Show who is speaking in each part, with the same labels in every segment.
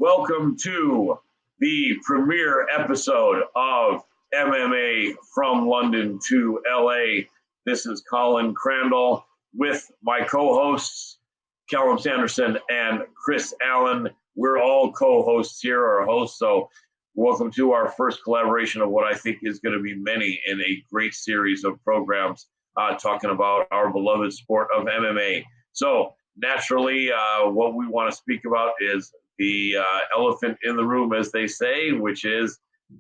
Speaker 1: Welcome to the premiere episode of MMA from London to LA. This is Colin Crandall with my co-hosts, Callum Sanderson and Chris Allen. We're all co-hosts here, or hosts, so welcome to our first collaboration of what I think is going to be many in a great series of programs talking about our beloved sport of MMA. So naturally, what we want to speak about is the elephant in the room, as they say, which is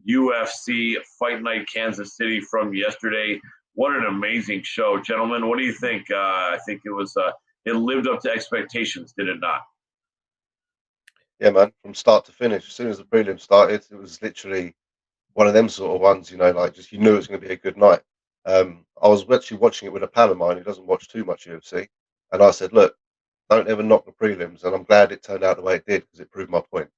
Speaker 1: UFC Fight Night Kansas City from yesterday. What an amazing show, gentlemen. What do you think? I think it lived up to expectations, did it not?
Speaker 2: Yeah, man, from start to finish. As soon as the prelim started, it was literally one of them sort of ones, like just you knew it was going to be a good night. I was actually watching it with a pal of mine who doesn't watch too much UFC, and I said, look, don't ever knock the prelims, and I'm glad it turned out the way it did because it proved my point.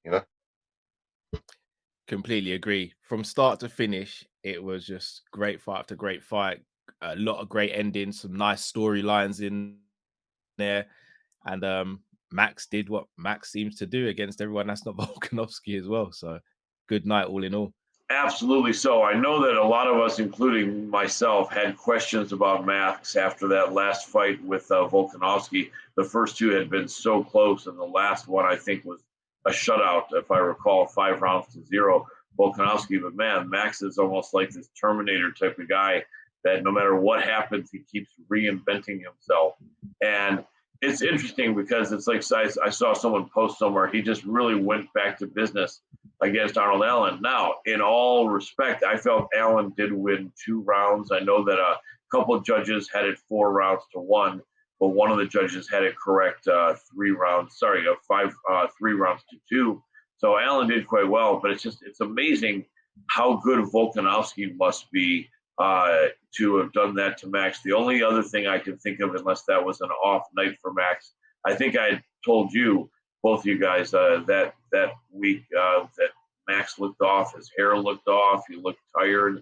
Speaker 3: Completely agree. From start to finish, it was just great fight after great fight. A lot of great endings, some nice storylines in there. And Max did what Max seems to do against everyone that's not Volkanovski as well. So good night all in all.
Speaker 1: Absolutely so. I know that a lot of us, including myself, had questions about Max after that last fight with Volkanovski. The first two had been so close, and the last one, I think, was a shutout, if I recall, 5-0 Volkanovski. But man, Max is almost like this Terminator type of guy that no matter what happens, he keeps reinventing himself. And it's interesting because it's like I saw someone post somewhere, he just really went back to business against Arnold Allen. Now, in all respect, I felt Allen did win 2 rounds. I know that a couple of judges had it 4-1, but one of the judges had it correct 3 rounds. Sorry, 3 rounds to 2. So Allen did quite well, but it's amazing how good Volkanovski must be to have done that to Max. The only other thing I can think of, unless that was an off night for Max, I think I told you, both of you guys, that week that Max looked off, his hair looked off, he looked tired.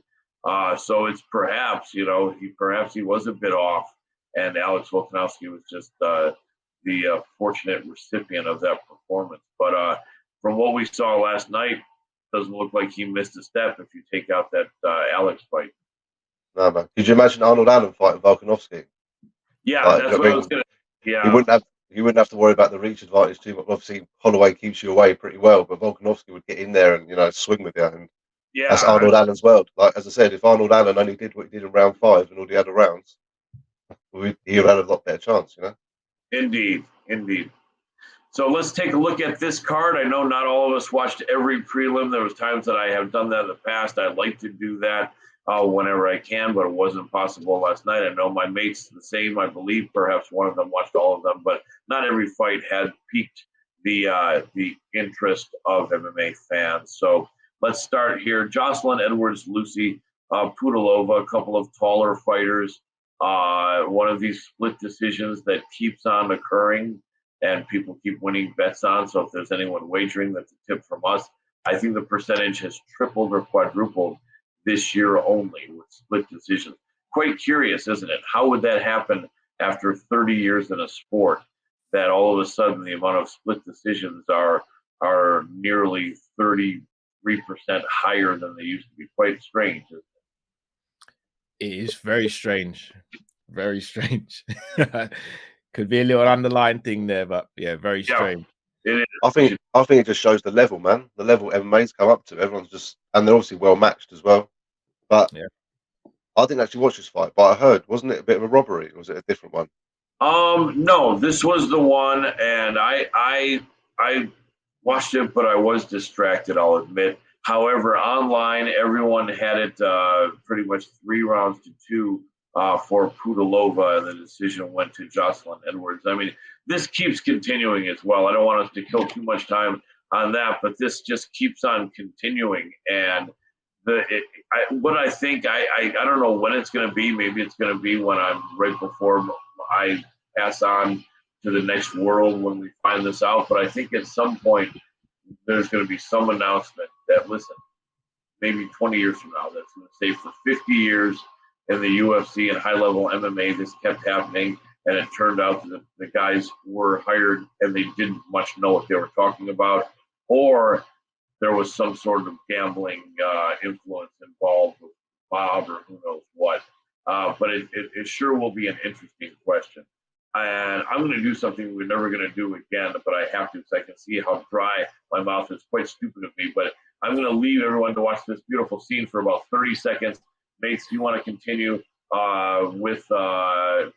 Speaker 1: So it's perhaps, he was a bit off, and Alex Volkanovski was just the fortunate recipient of that performance. But from what we saw last night, doesn't look like he missed a step if you take out that Alex fight.
Speaker 2: No, man. Could you imagine Arnold Allen fighting Volkanovski?
Speaker 1: Yeah, that's what I was gonna. Yeah,
Speaker 2: you wouldn't have to worry about the reach advantage too much. Obviously, Holloway keeps you away pretty well, but Volkanovski would get in there and swing with you. And that's Arnold Allen's world. Like as I said, if Arnold Allen only did what he did in round 5 and all the other rounds, he would have had a lot better chance.
Speaker 1: Indeed. So let's take a look at this card. I know not all of us watched every prelim. There was times that I have done that in the past. I like to do that whenever I can, but it wasn't possible last night. I know my mates the same. I believe perhaps one of them watched all of them, but not every fight had piqued the interest of MMA fans. So let's start here. Jocelyn Edwards, Lucy Pudilova, a couple of taller fighters. One of these split decisions that keeps on occurring and people keep winning bets on. So if there's anyone wagering, that's a tip from us. I think the percentage has tripled or quadrupled this year only with split decisions. Quite curious, isn't it? How would that happen after 30 years in a sport, that all of a sudden the amount of split decisions are nearly 33% higher than they used to be? Quite strange, isn't it?
Speaker 3: It is very strange. Very strange. Could be a little underlying thing there, but yeah, very strange.
Speaker 1: It is.
Speaker 2: I think it just shows the level, man. The level MMA's come up to. Everyone's just, and they're obviously well matched as well. But yeah. I didn't actually watch this fight, but I heard, wasn't it a bit of a robbery? Or was it a different one?
Speaker 1: No, this was the one, and I watched it, but I was distracted, I'll admit. However, online, everyone had it pretty much 3-2 for Pudilova, and the decision went to Jocelyn Edwards. I mean, this keeps continuing as well. I don't want us to kill too much time on that, but this just keeps on continuing. And what I think, I don't know when it's going to be. Maybe it's going to be when I'm right before I pass on to the next world when we find this out. But I think at some point there's going to be some announcement that, listen, maybe 20 years from now, that's going to say for 50 years in the UFC and high-level MMA, this kept happening, and it turned out that the guys were hired and they didn't much know what they were talking about. or there was some sort of gambling influence involved with Bob or who knows what. But it sure will be an interesting question. And I'm going to do something we're never going to do again, but I have to because I can see how dry my mouth is. Quite stupid of me, but I'm going to leave everyone to watch this beautiful scene for about 30 seconds. Mates, you want to continue with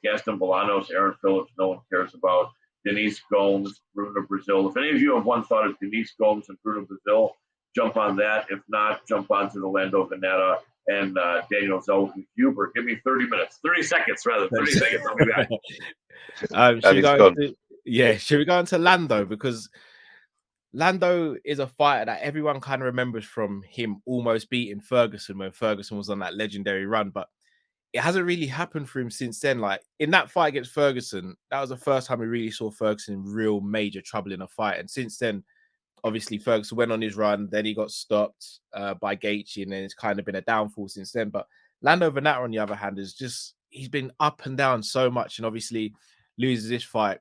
Speaker 1: Gaston Bolanos, Aaron Phillips, no one cares about, Denise Gomes, Bruno Brazil. If any of you have one thought of Denise Gomes and Bruno Brazil, jump on that. If not, jump onto the Lando Veneta and Daniel Huber. Give me 30 minutes, 30 seconds rather, 30 seconds. I'll be back.
Speaker 3: Should we go into Lando? Because Lando is a fighter that everyone kind of remembers from him almost beating Ferguson when Ferguson was on that legendary run, but it hasn't really happened for him since then. Like in that fight against Ferguson, that was the first time we really saw Ferguson in real major trouble in a fight. And since then, obviously Ferguson went on his run, then he got stopped by Gaethje, and then it's kind of been a downfall since then. But Lando Venata, on the other hand, he's been up and down so much, and obviously loses this fight.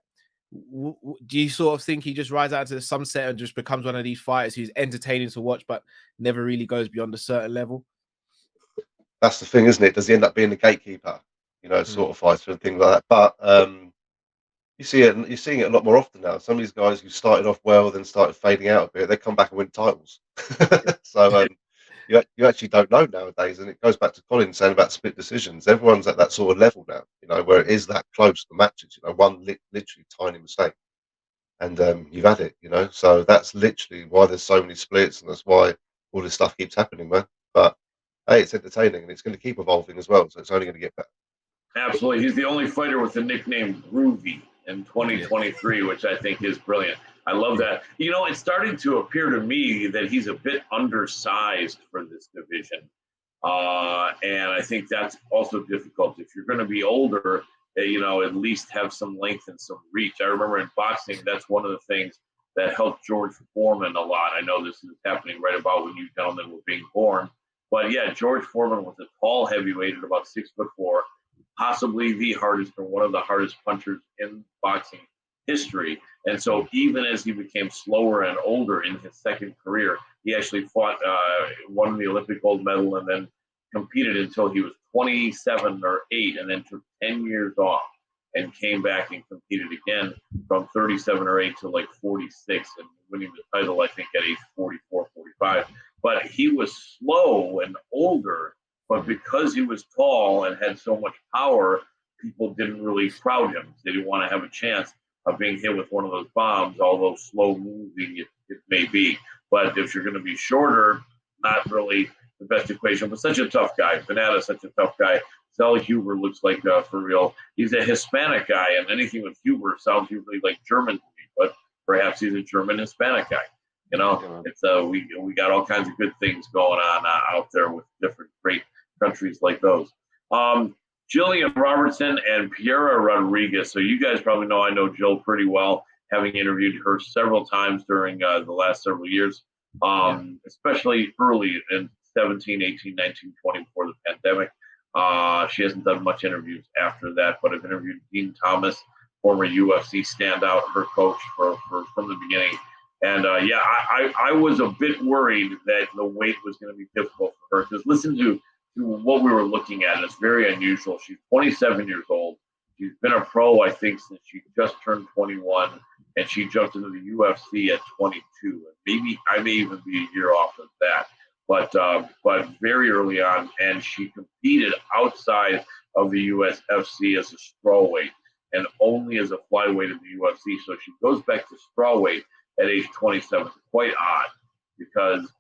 Speaker 3: Do you sort of think he just rides out into the sunset and just becomes one of these fighters who's entertaining to watch, but never really goes beyond a certain level?
Speaker 2: That's the thing, isn't it? Does he end up being the gatekeeper? Sort of fights and things like that. But you see it. You're seeing it a lot more often now. Some of these guys who started off well, then started fading out a bit, they come back and win titles. So you actually don't know nowadays, and it goes back to Colin saying about split decisions. Everyone's at that sort of level now, where it is that close, the matches. One literally tiny mistake, and you've had it. So that's literally why there's so many splits, and that's why all this stuff keeps happening, man. But hey, it's entertaining, and it's going to keep evolving as well. So it's only going to get better.
Speaker 1: Absolutely, he's the only fighter with the nickname Groovy in 2023, which I think is brilliant. I love that. It's starting to appear to me that he's a bit undersized for this division. And I think that's also difficult. If you're going to be older, at least have some length and some reach. I remember in boxing, that's one of the things that helped George Foreman a lot. I know this is happening right about when you gentlemen were being born. But yeah, George Foreman was a tall heavyweight at about 6'4", possibly the hardest or one of the hardest punchers in boxing history. And so even as he became slower and older in his second career, he actually fought, won the Olympic gold medal, and then competed until he was 27 or 8, and then took 10 years off and came back and competed again from 37 or 8 to like 46 and winning the title, I think, at age 44, 45. But he was slow and older, but because he was tall and had so much power, people didn't really crowd him. They didn't want to have a chance of being hit with one of those bombs, although slow moving it may be. But if you're going to be shorter, not really the best equation, but such a tough guy. Venata, such a tough guy. Zell Huber looks like, for real, he's a Hispanic guy, and anything with Huber sounds usually like German to me, but perhaps he's a German Hispanic guy. It's we got all kinds of good things going on out there with different great countries like those. Jillian Robertson and Piera Rodriguez. So you guys probably know I know Jill pretty well, having interviewed her several times during the last several years, especially early in 17, 18, 19, 20 before the pandemic. She hasn't done much interviews after that, but I've interviewed Dean Thomas, former UFC standout, her coach from the beginning. And I was a bit worried that the weight was going to be difficult for her, because listen to what we were looking at. It's very unusual. She's 27 years old. She's been a pro, I think, since she just turned 21, and she jumped into the UFC at 22. Maybe I may even be a year off of that, but very early on, and she competed outside of the UFC as a strawweight and only as a flyweight in the UFC. So she goes back to strawweight at age 27. It's quite odd, because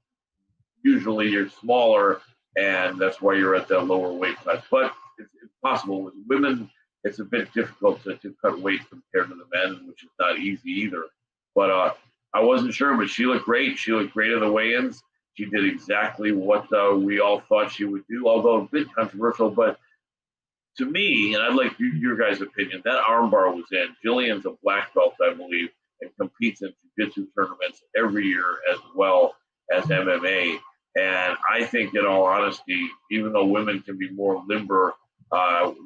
Speaker 1: usually you're smaller, and that's why you're at that lower weight class. But it's possible. With women, it's a bit difficult to cut weight compared to the men, which is not easy either. But I wasn't sure, but she looked great. She looked great at the weigh-ins. She did exactly what we all thought she would do, although a bit controversial. But to me, and I'd like your guys' opinion, that armbar was in. Jillian's a black belt, I believe, and competes in jiu-jitsu tournaments every year as well as MMA. And I think, in all honesty, even though women can be more limber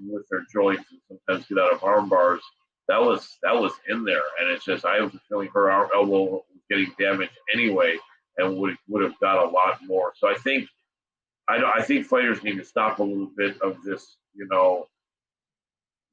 Speaker 1: with their joints and sometimes get out of arm bars, that was in there. And it's just, I have a feeling her elbow was getting damaged anyway, and would have got a lot more. So I think fighters need to stop a little bit of this,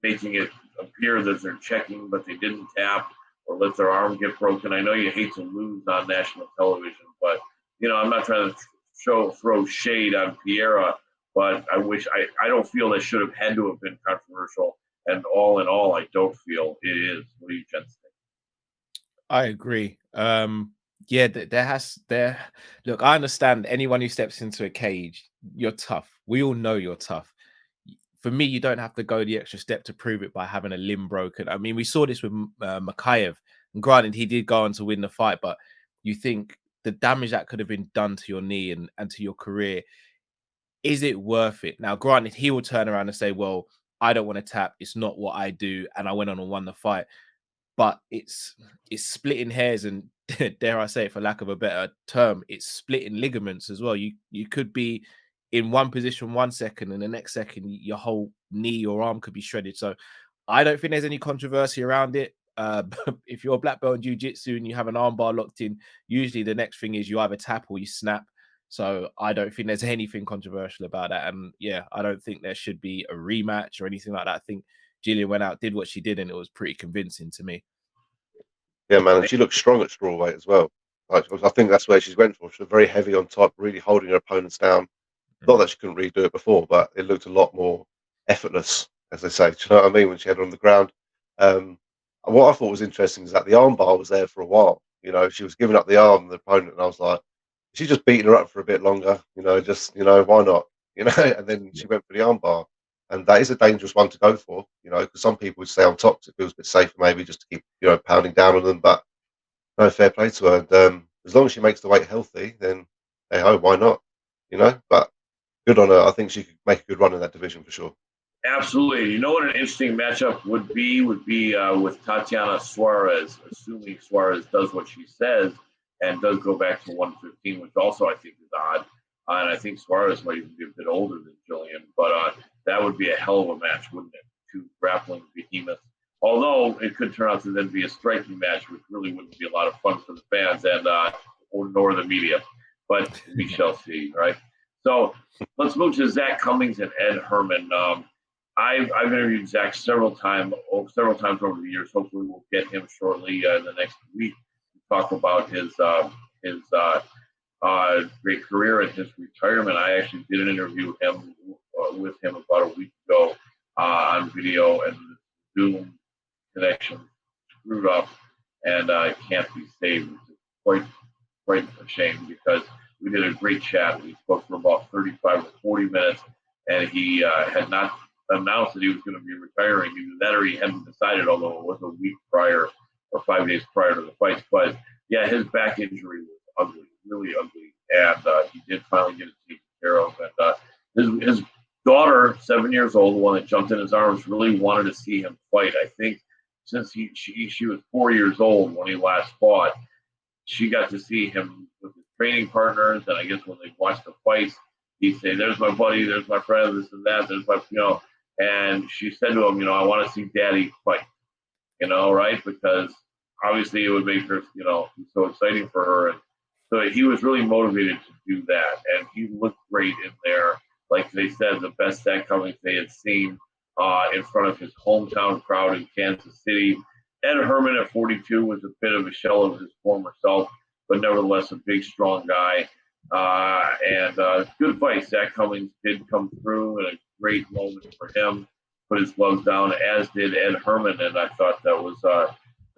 Speaker 1: making it appear that they're checking, but they didn't tap or let their arm get broken. I know you hate to lose on national television, but I'm not trying to throw shade on Piera, but I don't feel that should have had to have been controversial. And all in all, I don't feel it is. What do you gents think?
Speaker 3: I agree. Yeah, look, I understand anyone who steps into a cage, you're tough. We all know you're tough. For me, you don't have to go the extra step to prove it by having a limb broken. I mean, we saw this with Makayev, and granted, he did go on to win the fight, but you think the damage that could have been done to your knee and to your career, is it worth it? Now, granted, he will turn around and say, well, I don't want to tap. It's not what I do. And I went on and won the fight. But it's splitting hairs and, dare I say it for lack of a better term, it's splitting ligaments as well. You could be in one position 1 second and the next second your whole knee or arm could be shredded. So I don't think there's any controversy around it. If you're a black belt in jiu-jitsu and you have an armbar locked in, usually the next thing is you either tap or you snap. So I don't think there's anything controversial about that. And yeah, I don't think there should be a rematch or anything like that. I think Jillian went out, did what she did, and it was pretty convincing to me.
Speaker 2: Yeah, man, and she looked strong at strawweight as well. Like, I think that's where she's went for. She was very heavy on top, really holding her opponents down. Not that she couldn't really do it before, but it looked a lot more effortless, as they say. Do you know what I mean? When she had her on the ground. And what I thought was interesting is that the armbar was there for a while. She was giving up the arm of the opponent, and I was like, she's just beating her up for a bit longer. Why not? And then she went for the armbar. And that is a dangerous one to go for, because some people would stay on top because it feels a bit safer, maybe just to keep, pounding down on them. But no, fair play to her. And as long as she makes the weight healthy, then hey ho, why not? But good on her. I think she could make a good run in that division for sure.
Speaker 1: Absolutely. You know what an interesting matchup would be with Tatiana Suarez, assuming Suarez does what she says and does go back to 115, which also I think is odd. And I think Suarez might even be a bit older than Jillian, but that would be a hell of a match, wouldn't it? Two grappling behemoths. Although it could turn out to then be a striking match, which really wouldn't be a lot of fun for the fans and nor the media. But we shall see, right? So let's move to Zach Cummings and Ed Herman. I've interviewed Zach several times over the years. Hopefully, we'll get him shortly in the next week to talk about his great career and his retirement. I actually did an interview with him about a week ago on video, and the Zoom connection screwed up and can't be saved. It's quite a shame because we did a great chat. We spoke for about 35 or 40 minutes, and he had not announced that he was going to be retiring. Either that or he hadn't decided, although it was a week prior or 5 days prior to the fight. But yeah, his back injury was ugly, really ugly, and he did finally get it taken care of. And his daughter, 7 years old, the one that jumped in his arms, really wanted to see him fight. I think since she was 4 years old when he last fought, she got to see him with his training partners, and I guess when they watched the fights, he'd say, "There's my buddy, there's my friend, this and that, there's my," and she said to him, "I want to see Daddy fight," right? Because obviously it would make her, so exciting for her. And so he was really motivated to do that. And he looked great in there. Like they said, the best Zach Cummings they had seen in front of his hometown crowd in Kansas City. Ed Herman at 42 was a bit of a shell of his former self, but nevertheless a big, strong guy. And good fight. Zach Cummings did come through in a great moment for him, put his gloves down, as did Ed Herman. And I thought that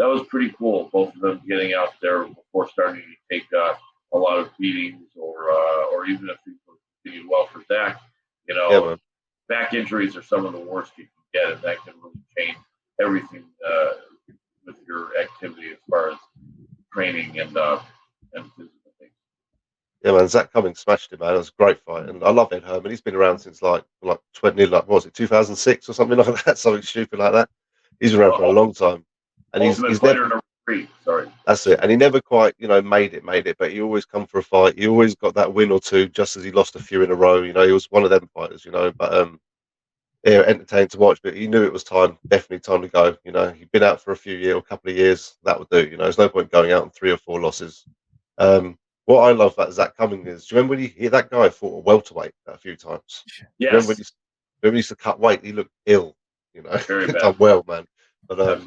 Speaker 1: was pretty cool, both of them getting out there before starting to take a lot of beatings, or even if things continued well for Zach. Back injuries are some of the worst you can get, and that can really change everything with your activity as far as training and physical things.
Speaker 2: Yeah, man, Zach Cummings smashed it, man. It was a great fight, and I love Ed Herman. He's been around since like 2006 or something like that, something stupid like that. He's been around for a long time, and he's
Speaker 1: fighter number 3. Sorry,
Speaker 2: that's it. And he never quite, made it, but he always come for a fight. He always got that win or two, just as he lost a few in a row. He was one of them fighters, But yeah, entertaining to watch. But he knew it was definitely time to go. You know, he'd been out for a couple of years. That would do. You know, there's no point going out on 3 or 4 losses. What I love about Zach Cummings is, do you remember when that guy fought a welterweight a few times?
Speaker 1: Yes.
Speaker 2: Remember when he used to cut weight? He looked ill. You know,
Speaker 1: Very bad.
Speaker 2: done well, man. But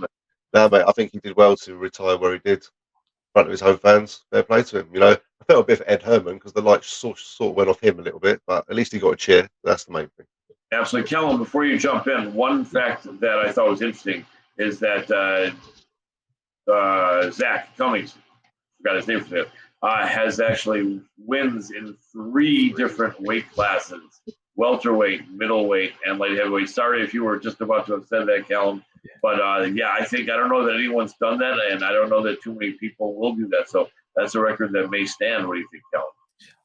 Speaker 2: now, mate, I think he did well to retire where he did, in front of his home fans. Fair play to him. You know, I felt a bit for Ed Herman because the light sort of went off him a little bit, but at least he got a cheer. That's the main thing.
Speaker 1: Absolutely. Kellen, before you jump in, one fact that I thought was interesting is that Zach Cummings, forgot his name for it, has actually wins in 3 different weight classes: welterweight, middleweight, and light heavyweight. Sorry if you were just about to have said that, Callum. But yeah, I don't know that anyone's done that, and I don't know that too many people will do that. So that's a record that may stand. What do you think, Callum?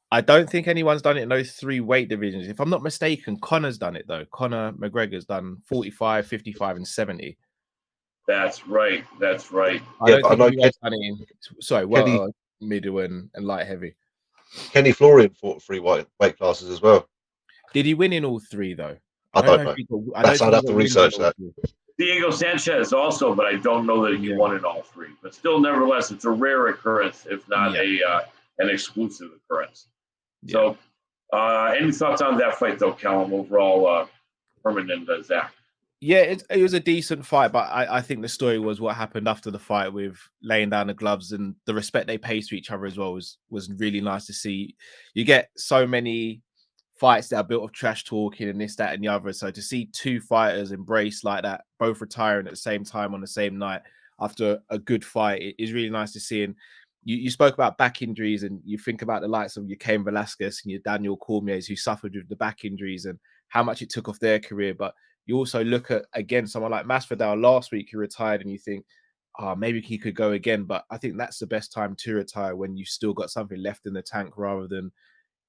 Speaker 3: I don't think anyone's done it in those 3 weight divisions. If I'm not mistaken, Conor's done it though. Conor McGregor's done 45, 55, and 70.
Speaker 1: That's right. That's right.
Speaker 3: I don't think anyone's done it in middle and light heavy.
Speaker 2: Kenny Florian fought 3 weight classes as well.
Speaker 3: Did he win in all 3 though?
Speaker 2: I don't know. I'd have to research that.
Speaker 1: Diego Sanchez also, but I don't know that he won in all 3. But still, nevertheless, it's a rare occurrence, if not an exclusive occurrence. Yeah. So, any thoughts on that fight, though, Callum? Overall, Herman and Zach.
Speaker 3: Yeah, it was a decent fight, but I think the story was what happened after the fight with laying down the gloves and the respect they paid to each other as well was really nice to see. You get so many fights that are built of trash talking and this, that, and the other. So to see 2 fighters embrace like that, both retiring at the same time on the same night after a good fight, it is really nice to see. And you spoke about back injuries, and you think about the likes of your Cain Velasquez and your Daniel Cormiers who suffered with the back injuries and how much it took off their career. But you also look at, again, someone like Masvidal last week who retired, and you think, maybe he could go again. But I think that's the best time to retire, when you've still got something left in the tank, rather than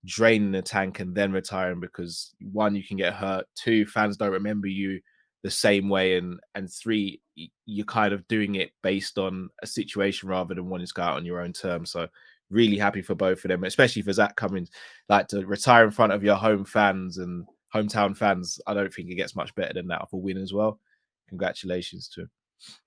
Speaker 3: draining the tank and then retiring, because 1, you can get hurt, 2, fans don't remember you the same way, and 3, you're kind of doing it based on a situation rather than wanting to go out on your own terms. So really happy for both of them, especially for Zach Cummings, like to retire in front of your home fans and hometown fans. I don't think it gets much better than that for a win as well. Congratulations to him.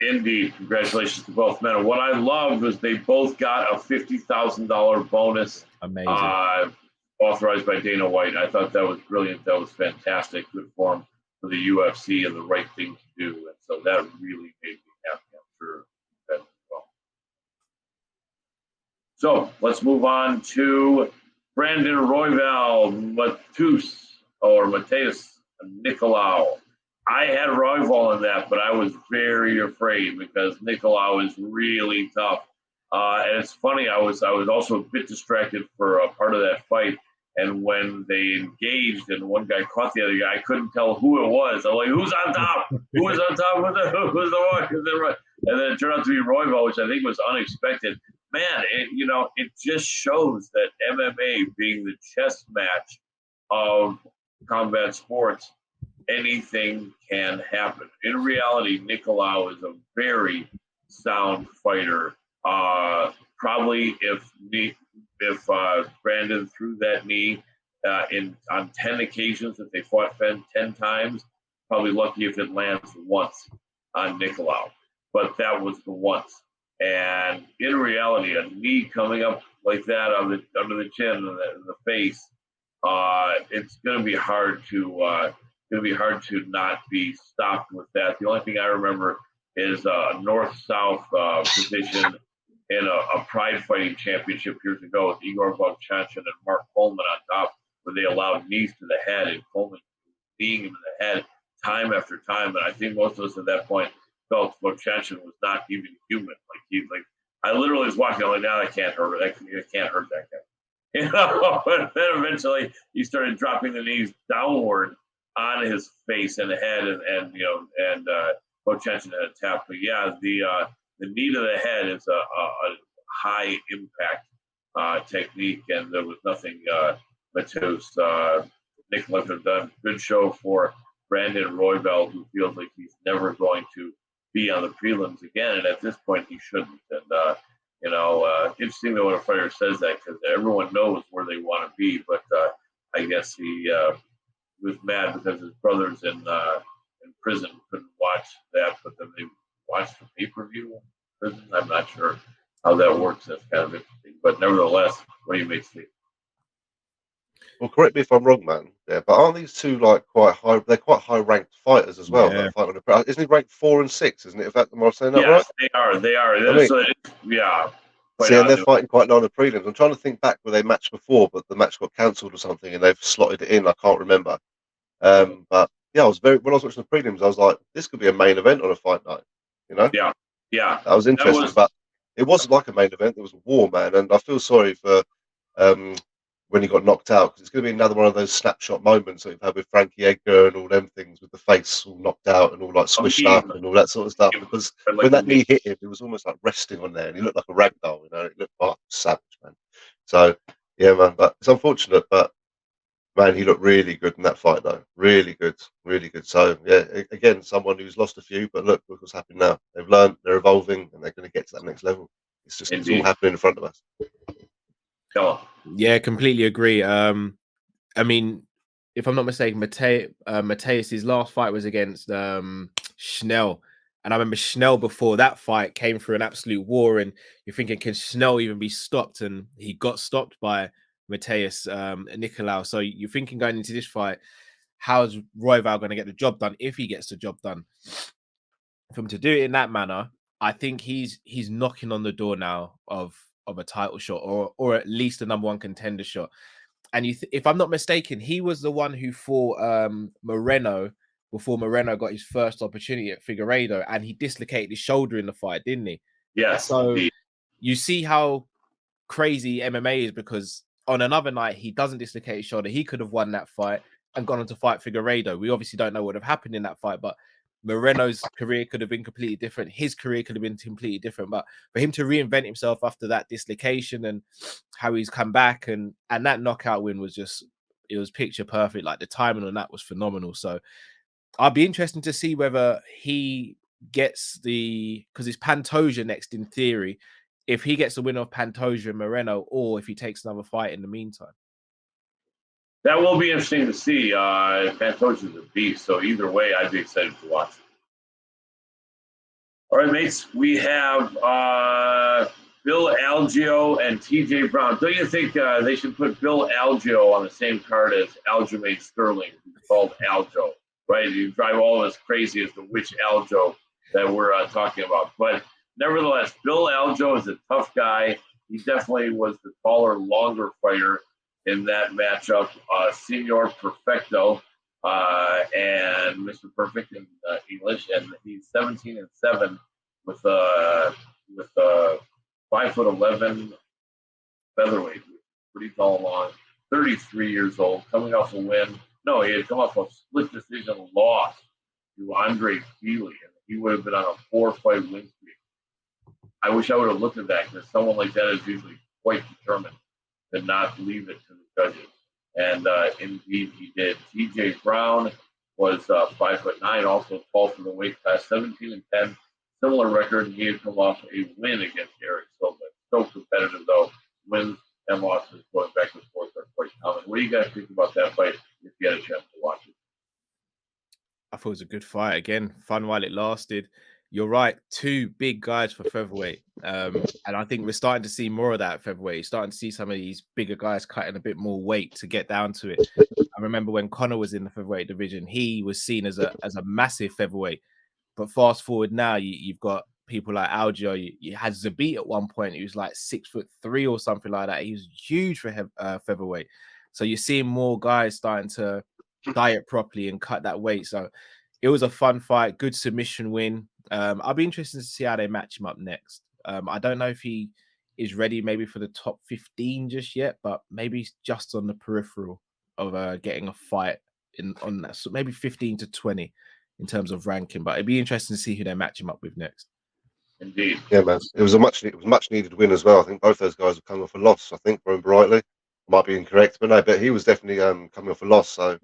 Speaker 1: Indeed, congratulations to both men. And what I loved was they both got a $50,000 bonus.
Speaker 3: Amazing.
Speaker 1: Authorized by Dana White. I thought that was brilliant. That was fantastic. Good form for the UFC and the right thing to do. And so that really made me happy. I'm sure that as well. So let's move on to Brandon Royval, Mateus Nicolau. I had Royval in that, but I was very afraid because Nicolau is really tough. And it's funny, I was also a bit distracted for a part of that fight. And when they engaged and one guy caught the other guy, I couldn't tell who it was. I'm like, who's on top? Who is on top? Who's the one? And then it turned out to be Royval, which I think was unexpected. Man, it just shows that MMA, being the chess match of combat sports, anything can happen. In reality, Nicolau is a very sound fighter. Probably if Brandon threw that knee on 10 occasions that they fought 10 times, probably lucky if it lands once on Nicolau. But that was the once. And in reality, a knee coming up like that under the chin and the face, it's going to be hard to not be stopped with that. The only thing I remember is a north-south position in a pride fighting championship years ago with Igor Vovchanchin and Mark Coleman on top, where they allowed knees to the head, and Coleman being him in the head time after time. And I think most of us at that point felt Vovchanchin was not even human. I literally was walking, I'm like, no, that can't hurt. That can't hurt that guy. But then eventually he started dropping the knees downward on his face and the head, and Vovchanchin had a tap. But yeah, the knee to the head is a high impact technique, and there was nothing Mateus Nicolau could have done. Good show for Brandon Royval, who feels like he's never going to be on the prelims again, and at this point he shouldn't. And interesting that when a fighter says that, because everyone knows where they want to be, but I guess he was mad because his brother's in prison, couldn't watch that, but then they watched the pay-per-view in prison. I'm not sure how that works. That's kind of interesting. But nevertheless, what do you make, Steve?
Speaker 2: Well, correct me if I'm wrong, man. Yeah, but aren't these two like quite high? They're quite high-ranked fighters as well.
Speaker 3: Yeah.
Speaker 2: That fight on the, isn't he ranked 4 and 6? Isn't it? If am I saying that
Speaker 1: Yes,
Speaker 2: right?
Speaker 1: they are. They are.
Speaker 2: I mean,
Speaker 1: Yeah.
Speaker 2: See, and they're fighting quite low on the prelims. I'm trying to think back where they matched before, but the match got cancelled or something, and they've slotted it in. I can't remember. But yeah, when I was watching the prelims, I was like, this could be a main event on a fight night. You know?
Speaker 1: Yeah.
Speaker 2: That was interesting, but it wasn't like a main event. It was a war, man, and I feel sorry for when he got knocked out, because it's going to be another one of those snapshot moments that we've had with Frankie Edgar and all them things, with the face all knocked out and all like squished up and all that sort of stuff. Because when that knee hit him, it was almost like resting on there, and he looked like a rag doll. You know, it looked like savage, man. So yeah, man, but it's unfortunate, but man, he looked really good in that fight, though. Really good, really good. So yeah, again, someone who's lost a few, but look what's happened now. They've learned, they're evolving, and they're going to get to that next level. It's just it's all happening in front of us.
Speaker 3: Yeah, completely agree. I mean, if I'm not mistaken, Mateus's last fight was against Schnell. And I remember Schnell before that fight came through an absolute war, and you're thinking, can Schnell even be stopped? And he got stopped by Mateus Nicolau. So you're thinking going into this fight, how's Royval going to get the job done if he gets the job done? For him to do it in that manner, I think he's knocking on the door now of a title shot, or at least a number one contender shot. And if I'm not mistaken, he was the one who fought Moreno before Moreno got his first opportunity at Figueiredo, and he dislocated his shoulder in the fight, didn't he?
Speaker 1: Yes.
Speaker 3: So you see how crazy MMA is, because on another night he doesn't dislocate his shoulder. He could have won that fight and gone on to fight Figueiredo. We obviously don't know what would have happened in that fight, but Moreno's career could have been completely different. His career could have been completely different. But for him to reinvent himself after that dislocation and how he's come back, and that knockout win was just, it was picture perfect. Like the timing on that was phenomenal. So I'll be interested to see whether he gets because it's Pantoja next in theory, if he gets the winner of Pantoja and Moreno, or if he takes another fight in the meantime.
Speaker 1: That will be interesting to see. Pantoja's a beast, so either way, I'd be excited to watch. All right, mates, we have Bill Algeo and TJ Brown. Don't you think they should put Bill Algeo on the same card as Aljamain Sterling, who's called Aljo, right? You drive all of us crazy as to which Aljo that we're talking about. But nevertheless, Bill Algeo is a tough guy. He definitely was the taller, longer fighter in that matchup. Senor Perfecto and Mr. Perfect in English, and he's 17-7 with 5'11" featherweight, pretty tall, long, 33 years old, coming off a win. No, he had come off a split decision loss to Andre Feely, and he would have been on a 4-fight win streak. I wish I would have looked at that, because someone like that is usually quite determined to not leave it to the judges. And indeed he did. TJ Brown was 5'9", also tall for the weight class, 17-10, similar record. He had come off a win against Eric Silva. So competitive, though. Wins and losses going back and forth are quite common. What do you guys think about that fight if you had a chance to watch it?
Speaker 3: I thought it was a good fight. Again, fun while it lasted. You're right, two big guys for featherweight. And I think we're starting to see more of that at featherweight. You're starting to see some of these bigger guys cutting a bit more weight to get down to it. I remember when Conor was in the featherweight division, he was seen as a massive featherweight. But fast forward now, you've got people like Algeo. You had Zabit at one point. He was like 6'3" or something like that. He was huge for featherweight. So you're seeing more guys starting to diet properly and cut that weight. So it was a fun fight, good submission win. I'll be interested to see how they match him up next. I don't know if he is ready maybe for the top 15 just yet, but maybe he's just on the peripheral of getting a fight on that, so maybe 15 to 20 in terms of ranking. But it'd be interesting to see who they match him up with next.
Speaker 1: Indeed.
Speaker 2: Yeah, man. It was much needed win as well. I think both those guys were coming off a loss. I think, remember rightly. Might be incorrect, but no. But he was definitely coming off a loss, so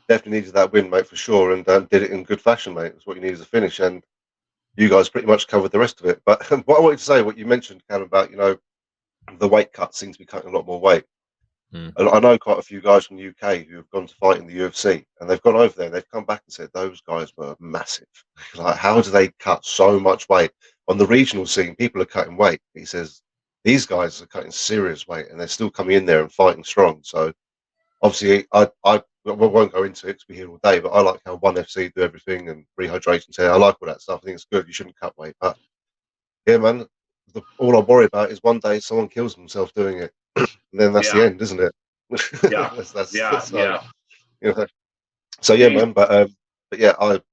Speaker 2: definitely needed that win, mate, for sure, and did it in good fashion, mate. It's what you need as a finish, and you guys pretty much covered the rest of it. But what I wanted to say, what you mentioned, Callum, about the weight cut seems to be cutting a lot more weight. I know quite a few guys from the UK who have gone to fight in the UFC, and they've gone over there. They've come back and said those guys were massive. Like, how do they cut so much weight on the regional scene? People are cutting weight. He says these guys are cutting serious weight, and they're still coming in there and fighting strong. So obviously, I won't go into it because we're here all day. But I like how ONE FC do everything and rehydration. I like all that stuff. I think it's good. You shouldn't cut weight, but yeah, man. All I worry about is one day someone kills themselves doing it, and then that's the end, isn't it?
Speaker 1: Yeah,
Speaker 2: that's
Speaker 1: yeah.
Speaker 2: You know. So yeah, man. But yeah, it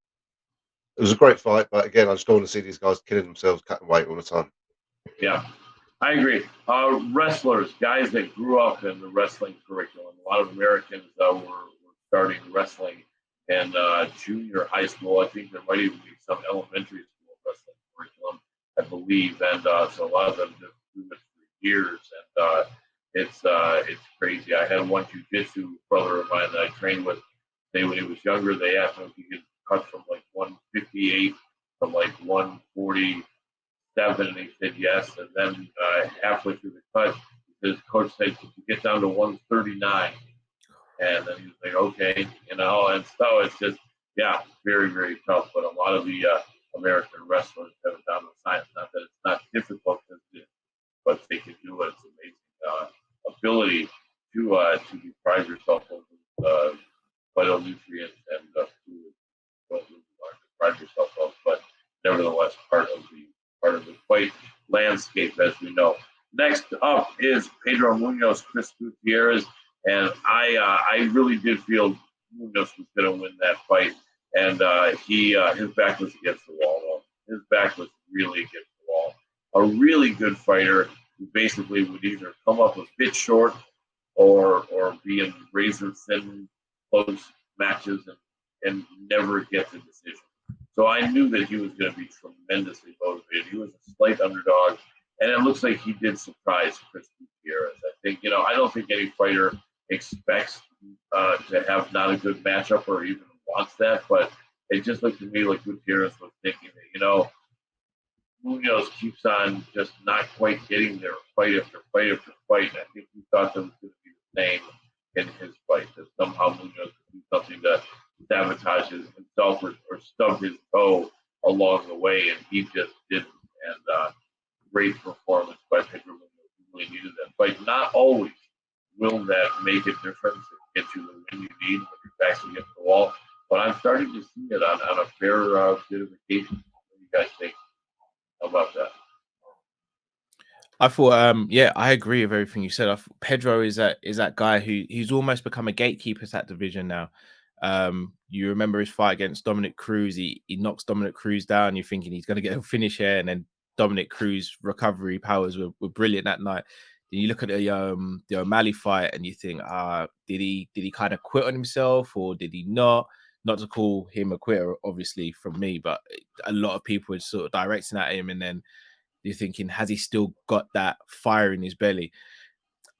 Speaker 2: was a great fight. But again, I just don't want to see these guys killing themselves, cutting weight all the time.
Speaker 1: Yeah, I agree. Wrestlers, guys that grew up in the wrestling curriculum. A lot of Americans were starting wrestling in junior high school. I think there might even be some elementary school wrestling curriculum, I believe. And so a lot of them just do it for years. And it's crazy. I had one jiu-jitsu brother of mine that I trained with. When he was younger, they asked him if he could cut from like 158 to like 147, and he said yes. And then halfway through the cut, his coach said, "Could you get down to 139?" And then he was like, "Okay," And so it's just, very, very tough. But a lot of the American wrestlers have it down to science. Not that it's not difficult, but they can do it. It's amazing ability to deprive yourself of phytonutrients and food. Don't deprive yourself of, but nevertheless part of the fight landscape, as we know. Next up is Pedro Munoz, Chris Gutierrez, and I really did feel Munoz was going to win that fight, and his back was against the wall. Though. His back was really against the wall. A really good fighter who basically would either come up a bit short or be in razor thin close matches and never get the decision. So I knew that he was going to be tremendously motivated. He was a slight underdog, and it looks like he did surprise Chris Gutierrez. I think, I don't think any fighter expects to have not a good matchup or even wants that, but it just looked to me like Gutierrez was thinking that, Munoz keeps on just not quite getting there fight after fight after fight. I think he thought that was going to be the same in his fight, that somehow Munoz could do something to sabotage himself or stub his toe along the way, and he just didn't. And great performance by Pedro Munoz. He really needed that fight. Not always will that make a difference and get you the win you need when your back's against the wall, but I'm starting to see it on a fair bit of occasion. What do you guys think? How about that?
Speaker 3: I thought, I agree with everything you said. Pedro is that guy who's almost become a gatekeeper to that division now. You remember his fight against Dominic Cruz? He knocks Dominic Cruz down. You're thinking he's going to get a finish here, and then Dominic Cruz's recovery powers were brilliant that night. Then you look at the O'Malley fight, and you think, did he kind of quit on himself, or did he not? Not to call him a quitter, obviously, from me, but a lot of people are sort of directing at him, and then you're thinking, has he still got that fire in his belly?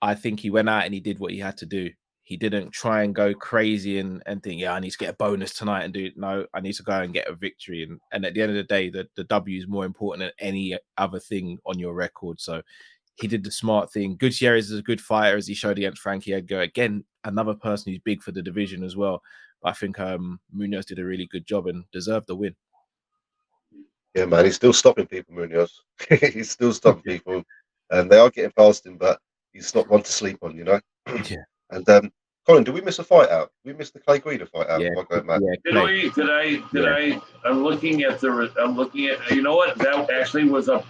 Speaker 3: I think he went out and he did what he had to do. He didn't try and go crazy and think, I need to get a bonus tonight and do it. No, I need to go and get a victory. And at the end of the day, the W is more important than any other thing on your record. So he did the smart thing. Gutierrez is a good fighter, as he showed against Frankie Edgar. Again, another person who's big for the division as well. But I think Munoz did a really good job and deserved the win.
Speaker 2: Yeah, man, he's still stopping people, Munoz. He's still stopping people, and they are getting past him, but he's not one to sleep on,
Speaker 3: Yeah.
Speaker 2: And Colin, did we miss a fight out? Did we miss the Clay Guida fight out?
Speaker 3: Yeah.
Speaker 1: Did I? I'm looking at. You know what? That actually was a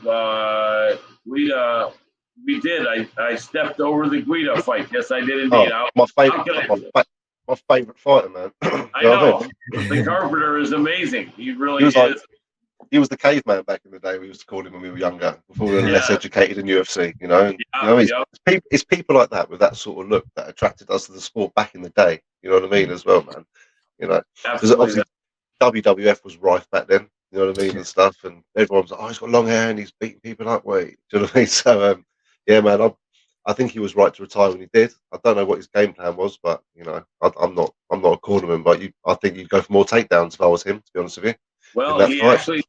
Speaker 1: Guida. We did. I stepped over the Guida fight. Yes, I did indeed.
Speaker 2: My favorite fighter, man.
Speaker 1: I know. The Carpenter is amazing. He really is.
Speaker 2: He was the caveman back in the day. We used to call him when we were younger, before we were less educated in UFC. It's people like that with that sort of look that attracted us to the sport back in the day. You know what I mean, as well, man. Because obviously WWF was rife back then. You know what I mean, and stuff. And everyone was like, "Oh, he's got long hair and he's beating people up." Wait, do you know what I mean? So, yeah, man, I think he was right to retire when he did. I don't know what his game plan was, but I'm not a cornerman, but I think you'd go for more takedowns if I was him, to be honest with you.
Speaker 1: Well, he actually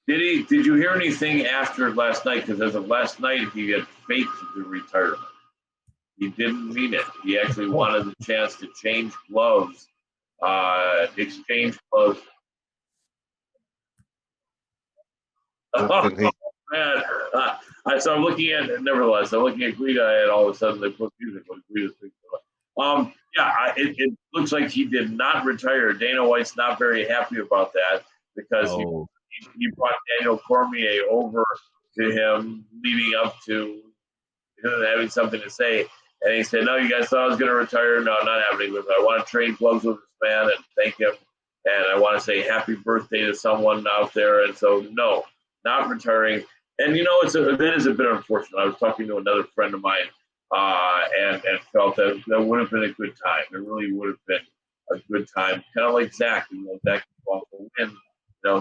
Speaker 1: did you hear anything after last night? Because as of last night, he had faked the retirement. He didn't mean it. He actually wanted the chance to change gloves, exchange gloves. Oh, man. So I'm looking at, nevertheless, I'm looking at Guida, and all of a sudden they put music on Guida's thing. It looks like he did not retire. Dana White's not very happy about that because he brought Daniel Cormier over to him leading up to him having something to say. And he said, no, you guys thought I was going to retire. No, not happening. I want to trade gloves with this man and thank him. And I want to say happy birthday to someone out there. And so, no, not retiring. And, that is a bit unfortunate. I was talking to another friend of mine and felt that would have been a good time. It really would have been a good time. Kind of like Zach. Zach off the win.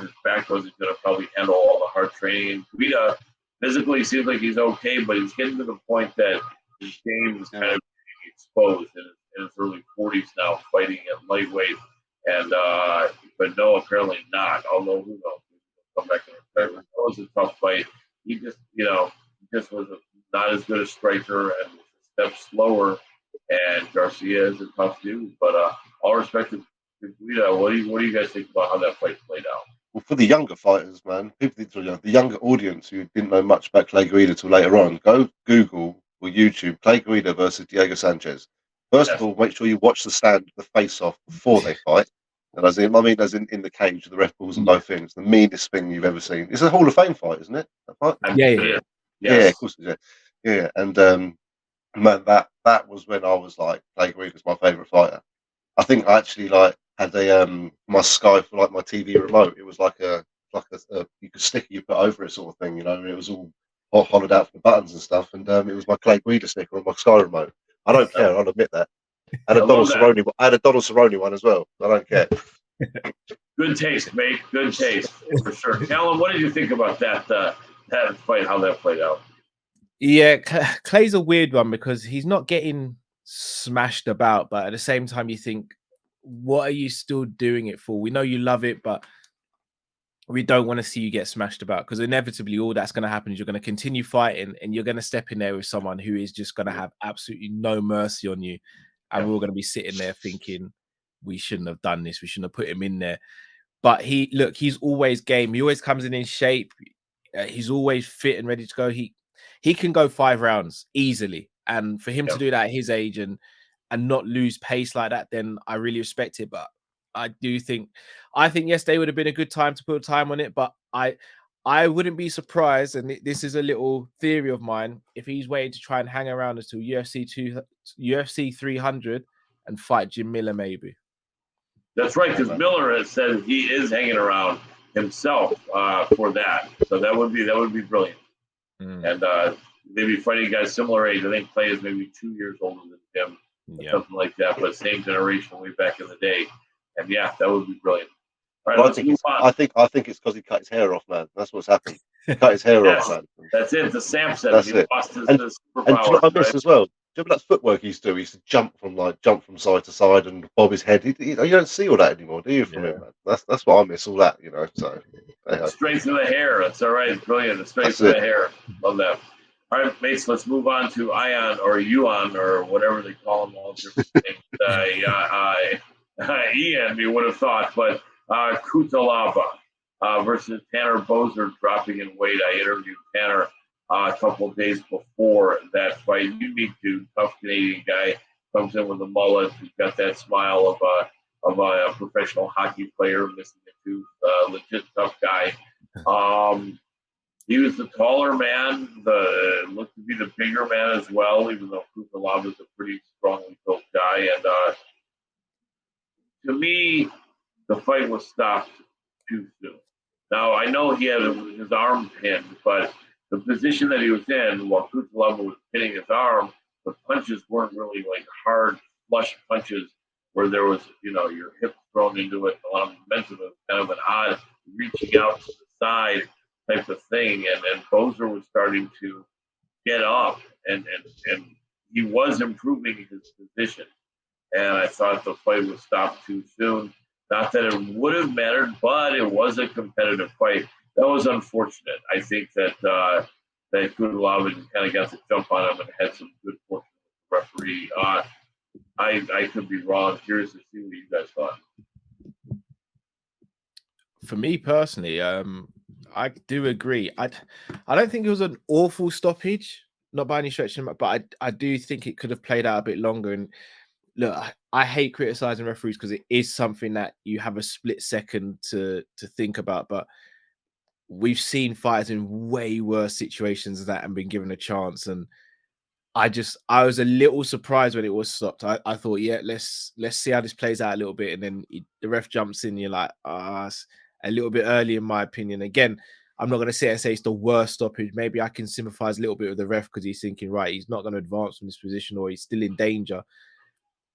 Speaker 1: His back wasn't going to probably handle all the hard training. And Guida physically seems like he's okay, but he's getting to the point that his game is kind of being exposed in his early 40s now, fighting at lightweight. And but no, apparently not. Although who knows? He'll come back in retirement. That was a tough fight. He just, was not as good a striker and was a step slower. And Garcia is a tough dude. But all respect to Guida. What do you guys think about how that fight played out?
Speaker 2: Well, for the younger fighters, man, the younger audience who didn't know much about Clay Guida till later on, go Google or YouTube Clay Guida versus Diego Sanchez. First of all, make sure you watch the face-off before they fight. And as in the cage, the ref balls and both things. The meanest thing you've ever seen. It's a Hall of Fame fight, isn't it? That fight?
Speaker 1: Yeah.
Speaker 2: Yeah, of course it is. Yeah. And man, that was when I was like, Clay Guida's my favourite fighter. I think I actually had my Sky for my TV remote. It was like a you could sticker you put over it sort of thing, and it was all hollowed out for the buttons and stuff. And it was my Clay Guida sticker on my Sky remote. I don't care. I'll admit that. I had a Donald Cerrone one as well. I don't care.
Speaker 1: Good taste, mate. Good taste for sure. Callum, what did you think about that fight? How that played out?
Speaker 3: Yeah, Clay's a weird one because he's not getting smashed about, but at the same time, you think, what are you still doing it for? We know you love it, but we don't want to see you get smashed about because inevitably all that's going to happen is you're going to continue fighting and you're going to step in there with someone who is just going to have absolutely no mercy on you. And we're all going to be sitting there thinking, we shouldn't have done this. We shouldn't have put him in there. But he's always game. He always comes in shape. He's always fit and ready to go. He can go 5 rounds easily. And for him to do that at his age and not lose pace like that, then I really respect it. But I think yesterday would have been a good time to put time on it. But I wouldn't be surprised, and this is a little theory of mine, if he's waiting to try and hang around until UFC 300 and fight Jim Miller maybe.
Speaker 1: That's right, because Miller has said he is hanging around himself for that. So that would be brilliant. And maybe fighting guys similar age. I think Clay is maybe 2 years older than Jim, something like that, but same generation way back in the day. And that would be brilliant. All right, let's move on.
Speaker 2: I think it's because he cut his hair off, man. That's what's happened. He cut his hair off, man.
Speaker 1: That's it. The Sam said
Speaker 2: that's
Speaker 1: he
Speaker 2: it.
Speaker 1: lost his
Speaker 2: and
Speaker 1: superpower.
Speaker 2: And you know what I miss as well? Do you remember that footwork he used to do? He used to jump from side to side and bob his head. You don't see all that anymore, do you? From him, man. That's what I miss. All that, So
Speaker 1: straight to the hair. That's all right. Brilliant. Straight to the hair. Love that. All right, mates. Let's move on to Ion or Yuan or whatever they call him. All different things. Ian, you would have thought, but Kutalaba versus Tanner Boser dropping in weight. I interviewed Tanner a couple of days before that fight. Unique dude, tough Canadian guy, comes in with a mullet. He's got that smile of a professional hockey player, missing a tooth. Legit tough guy. He was the taller man, looked to be the bigger man as well, even though Kutalaba is a pretty strongly built guy. And to me, the fight was stopped too soon. Now, I know he had his arm pinned, but the position that he was in, while Kutalaba was pinning his arm, the punches weren't really like hard, flush punches where there was, your hip thrown into it, a lot of momentum. It was kind of an odd reaching out to the side type of thing. And Boser was starting to get up, and he was improving his position. And I thought the fight was stopped too soon. Not that it would have mattered, but it was a competitive fight. That was unfortunate. I think that Kutalaba just kind of got the jump on him and had some good fortune referee. I could be wrong. Curious to see what you guys thought.
Speaker 3: For me personally, I do agree. I don't think it was an awful stoppage, not by any stretch, but I do think it could have played out a bit longer. And look, I hate criticizing referees because it is something that you have a split second to think about. But we've seen fighters in way worse situations than that and been given a chance. And I was a little surprised when it was stopped. I thought, yeah, let's see how this plays out a little bit, and then the ref jumps in. You're like, it's a little bit early, in my opinion. Again, I'm not going to sit and say it's the worst stoppage. Maybe I can sympathize a little bit with the ref because he's thinking, right, he's not going to advance from this position, or he's still in danger.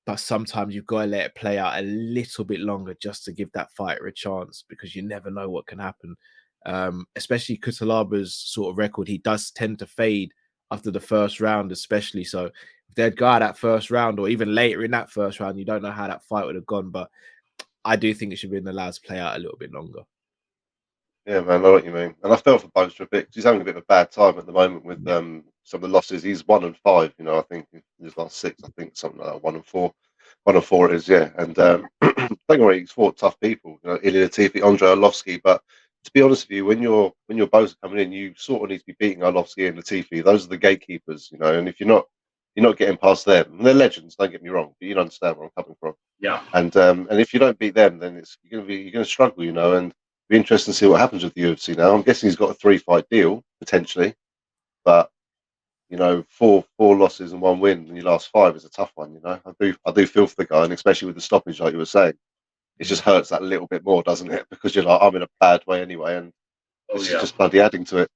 Speaker 3: But sometimes you've got to let it play out a little bit longer just to give that fighter a chance, because you never know what can happen. Especially Kutalaba's sort of record, he does tend to fade after the first round, especially. So if they'd go out that first round, or even later in that first round, you don't know how that fight would have gone. But I do think it should have been allowed to play out a little bit longer.
Speaker 2: Yeah, man, I know what you mean. And I felt for Bosa a bit because he's having a bit of a bad time at the moment with some of the losses. He's 1-5, I think in his last 6, I think something like that, 1-4. 1-4 it is, yeah. And don't worry, he's fought tough people, Ilya Latifi, Andre Arlovsky. But to be honest with you, when you're Bosa coming in, you sort of need to be beating Arlovsky and Latifi. Those are the gatekeepers, and if you're not getting past them, and they're legends, don't get me wrong, but you understand where I'm coming from.
Speaker 1: Yeah.
Speaker 2: And if you don't beat them, then you're going to struggle, and be interesting to see what happens with the UFC now. I'm guessing he's got a 3-fight deal potentially, but 4 losses and 1 win in your last 5 is a tough one. I do feel for the guy, and especially with the stoppage, like you were saying, it just hurts that little bit more, doesn't it? Because you're like, I'm in a bad way anyway, and this is just bloody adding to it,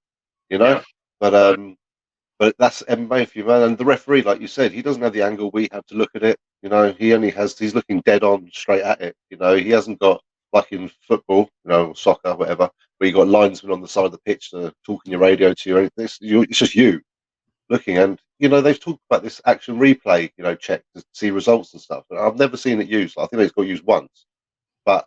Speaker 1: Yeah.
Speaker 2: But that's MMA for you, man. And the referee, like you said, he doesn't have the angle we have to look at it. He's looking dead on straight at it. He hasn't got, like in football, soccer, whatever, where you got linesmen on the side of the pitch to talking your radio to you or anything. It's just you looking. And, they've talked about this action replay, check to see results and stuff. And I've never seen it used. I think it's got used once. But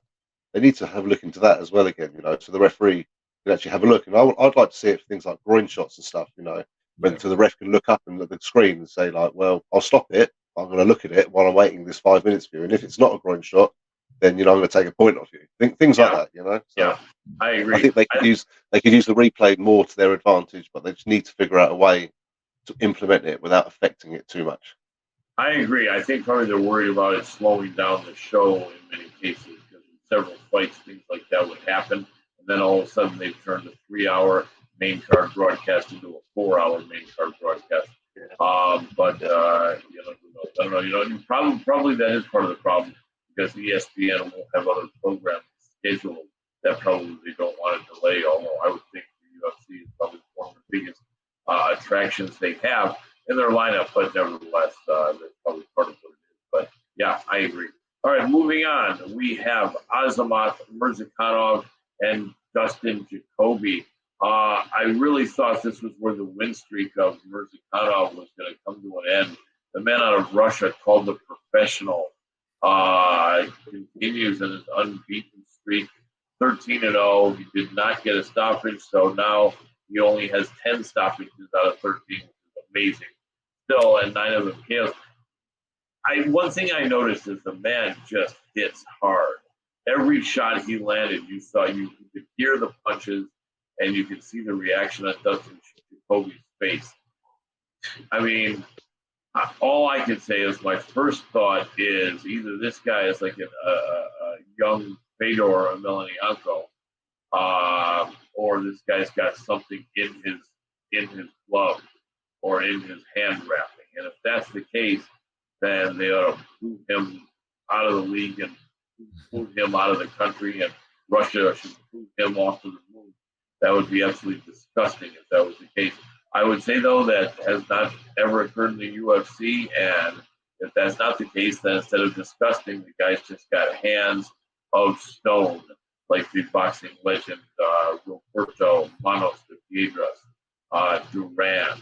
Speaker 2: they need to have a look into that as well again, so the referee can actually have a look. And I'd like to see it for things like groin shots and stuff, so the ref can look up and look at the screen and say, like, well, I'll stop it. I'm going to look at it while I'm waiting this 5 minutes for you. And if it's not a groin shot, then, I'm going to take a point off you. Things like that, So
Speaker 1: yeah, I agree.
Speaker 2: I think they could use the replay more to their advantage, but they just need to figure out a way to implement it without affecting it too much.
Speaker 1: I agree. I think probably they're worried about it slowing down the show in many cases, because in several fights, things like that would happen. And then all of a sudden they've turned a 3-hour main card broadcast into a 4-hour main card broadcast. But I don't know. Probably that is part of the problem, because ESPN won't have other programs scheduled that probably they don't want to delay. Although I would think the UFC is probably one of the biggest attractions they have in their lineup, but nevertheless, that's probably part of what it is. But yeah, I agree. All right, moving on. We have Azamat Murzakanov and Dustin Jacoby. I really thought this was where the win streak of Murzakanov was going to come to an end. The man out of Russia, called the Professional, continues in his unbeaten streak, 13-0. He did not get a stoppage, so now he only has 10 stoppages out of 13, which is amazing. Still, and 9 of them KOs. One thing I noticed is the man just hits hard. Every shot he landed, you could hear the punches, and you could see the reaction on Dustin Jacoby's face. I mean, all I can say is my first thought is either this guy is like a young Fedor Emelianenko, or this guy's got something in his glove or in his hand wrapping. And if that's the case, then they ought to move him out of the league and move him out of the country, and Russia should move him off of the moon. That would be absolutely disgusting if that was the case. I would say, though, that has not ever occurred in the UFC, and if that's not the case, then instead of disgusting, the guy's just got hands of stone, like the boxing legend Roberto Munoz de Piedras, Duran,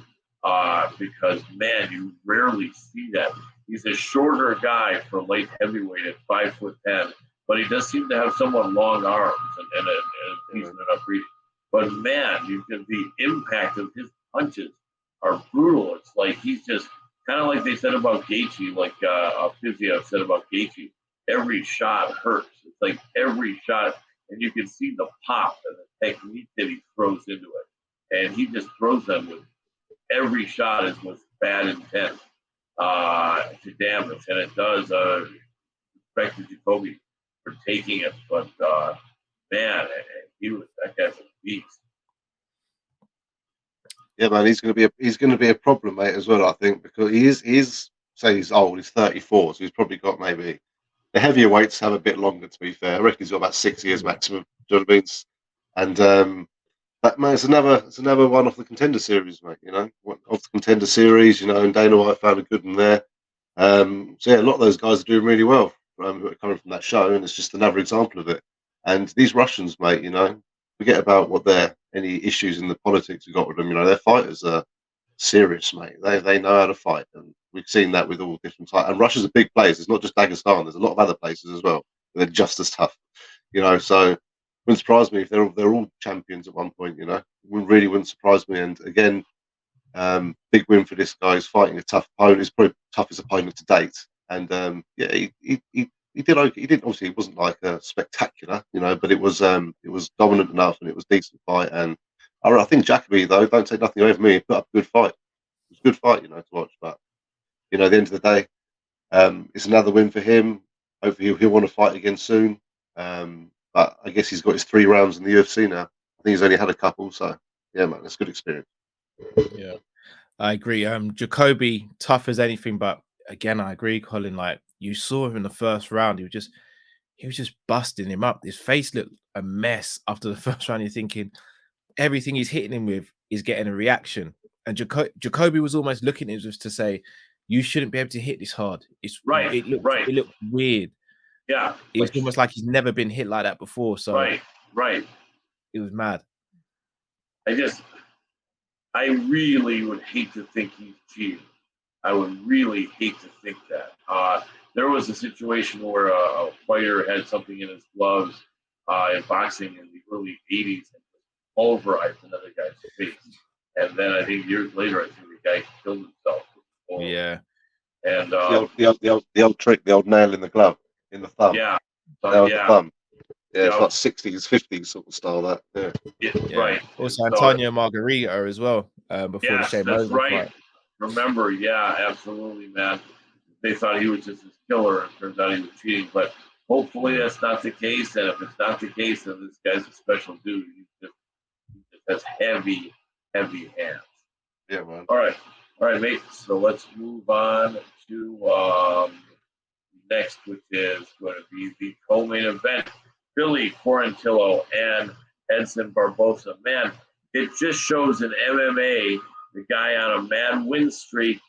Speaker 1: because, man, you rarely see that. He's a shorter guy for light heavyweight at 5'10", but he does seem to have somewhat long arms and a decent enough reach. But, man, the impact of his punches are brutal. It's like he's just kind of like they said about Gaethje, like Fiziev said about Gaethje. Every shot hurts. It's like every shot, and you can see the pop and the technique that he throws into it, and he just throws them with every shot is with bad intent to damage, and it does. Respect to Jacoby for taking it, but man, that guy's a beast.
Speaker 2: Yeah, man, he's going to be a problem, mate, as well. I think because he's say he's old, he's 34, so he's probably got maybe the heavier weights have a bit longer. To be fair, I reckon he's got about 6 years maximum. Do you know what I mean? And but man, it's another one off the Contender Series, mate. You know, off the Contender Series. You know, and Dana White found a good one there. So yeah, a lot of those guys are doing really well who are coming from that show, and it's just another example of it. And these Russians, mate, you know, forget about what their any issues in the politics we got with them. You know, their fighters are serious, mate. They know how to fight, and we've seen that with all different types. And Russia's a big place. It's not just Dagestan. There's a lot of other places as well. They're just as tough, you know. So it wouldn't surprise me if they're all champions at one point. You know, wouldn't surprise me. And again, big win for this guy. He's fighting a tough opponent. He's probably the toughest opponent to date. And yeah, he did okay. He didn't obviously it wasn't like spectacular, you know, but it was dominant enough and it was a decent fight. And I think Jacoby, though, don't take nothing away from me, he put up a good fight. It was a good fight, you know, to watch. But you know, at the end of the day, it's another win for him. Hopefully, he'll want to fight again soon. But I guess he's got his 3 rounds in the UFC now. I think he's only had a couple, so yeah, man, it's a good experience.
Speaker 3: Yeah, I agree. Jacoby, tough as anything, but again, I agree, Colin. Like you saw him in the first round, he was just busting him up. His face looked a mess after the first round. You're thinking everything he's hitting him with is getting a reaction, and Jacoby was almost looking at him just to say, "You shouldn't be able to hit this hard." It's
Speaker 1: right.
Speaker 3: It looked weird.
Speaker 1: Yeah,
Speaker 3: it was almost like he's never been hit like that before. So
Speaker 1: right.
Speaker 3: It was mad.
Speaker 1: I really would hate to think he's cheating. I would really hate to think that. There was a situation where a fighter had something in his gloves in boxing in the early 80s and pulverized another guy's face. And then I think years later, I think the guy killed himself.
Speaker 3: Yeah.
Speaker 1: And
Speaker 2: the old trick, the old nail in the glove, in the thumb.
Speaker 1: Yeah.
Speaker 2: The thumb. Yeah, it's like 60s, 50s sort of style. That.
Speaker 1: Yeah. Right.
Speaker 3: Also, Antonio Margarita as well. Before the Shane
Speaker 1: that's right.
Speaker 3: Fight.
Speaker 1: Remember, yeah, absolutely, man. They thought he was just a killer, and turns out he was cheating. But hopefully that's not the case. And if it's not the case, then this guy's a special dude. He just has heavy hands.
Speaker 2: Yeah, man.
Speaker 1: All right, mate. So let's move on to next, which is going to be the co-main event: Billy Quarantillo and Edson Barbosa. Man, it just shows in MMA the guy on a mad win streak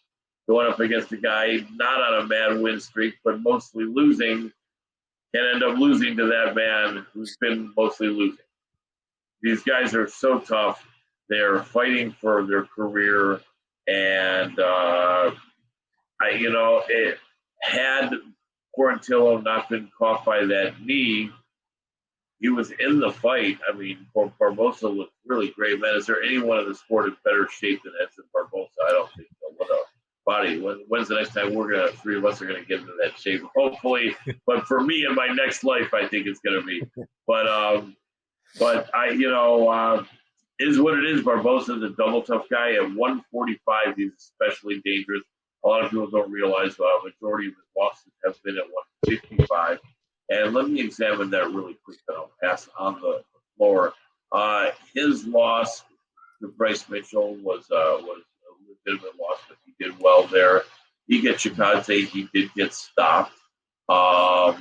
Speaker 1: going up against a guy not on a mad win streak, but mostly losing, can end up losing to that man who's been mostly losing. These guys are so tough. They're fighting for their career, and had Quarantillo not been caught by that knee, he was in the fight. I mean, Barbosa looked really great, man. Is there anyone in the sport in better shape than Edson Barbosa? I don't think so. What a body. When's the next time three of us are gonna get into that shape? Hopefully, but for me in my next life, I think it's gonna be. But is what it is. Barbosa's a double tough guy. At 145, he's especially dangerous. A lot of people don't realize the majority of his losses have been at 155. And let me examine that really quick, then I'll pass on the floor. His loss to Bryce Mitchell was a legitimate loss, but he did well there. Iga Chikadze, he did get stopped. I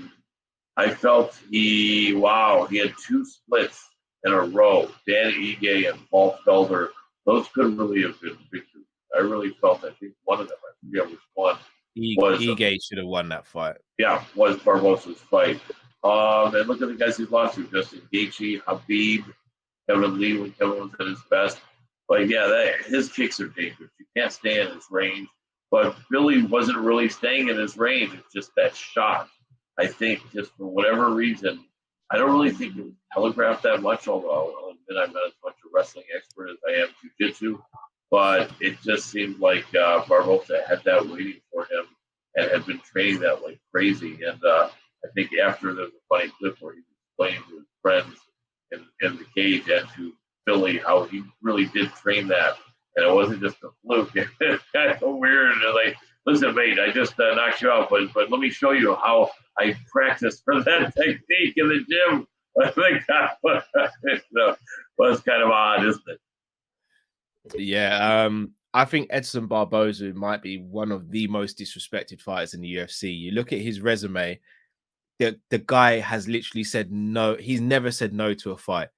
Speaker 1: felt he had 2 splits in a row. Dan Ige and Paul Felder, those could really have been victories. I really felt, I think one of them, I forget which one.
Speaker 3: Ige should have won that fight.
Speaker 1: Yeah, was Barbosa's fight. And look at the guys he's lost to: Justin Gaethje, Habib, Kevin Lee when Kevin was at his best. But yeah, his kicks are dangerous. You can't stay in his range. But Billy wasn't really staying in his range. It's just that shot. I think just for whatever reason, I don't really think it was telegraphed that much. Although I'll admit I'm not as much a wrestling expert as I am jiu-jitsu. but it just seemed like Barbosa had that waiting for him and had been training that like crazy. And I think after there's a funny clip where he was explaining to his friends in the cage and to Billy how he really did train that, and it wasn't just a fluke. It's kind of weird. And like, listen, mate, I just knocked you out, but let me show you how I practiced for that technique in the gym. I think that was kind of odd, isn't it?
Speaker 3: Yeah, I think Edson Barbosa might be one of the most disrespected fighters in the UFC. You look at his resume, the guy has literally said no. He's never said no to a fight.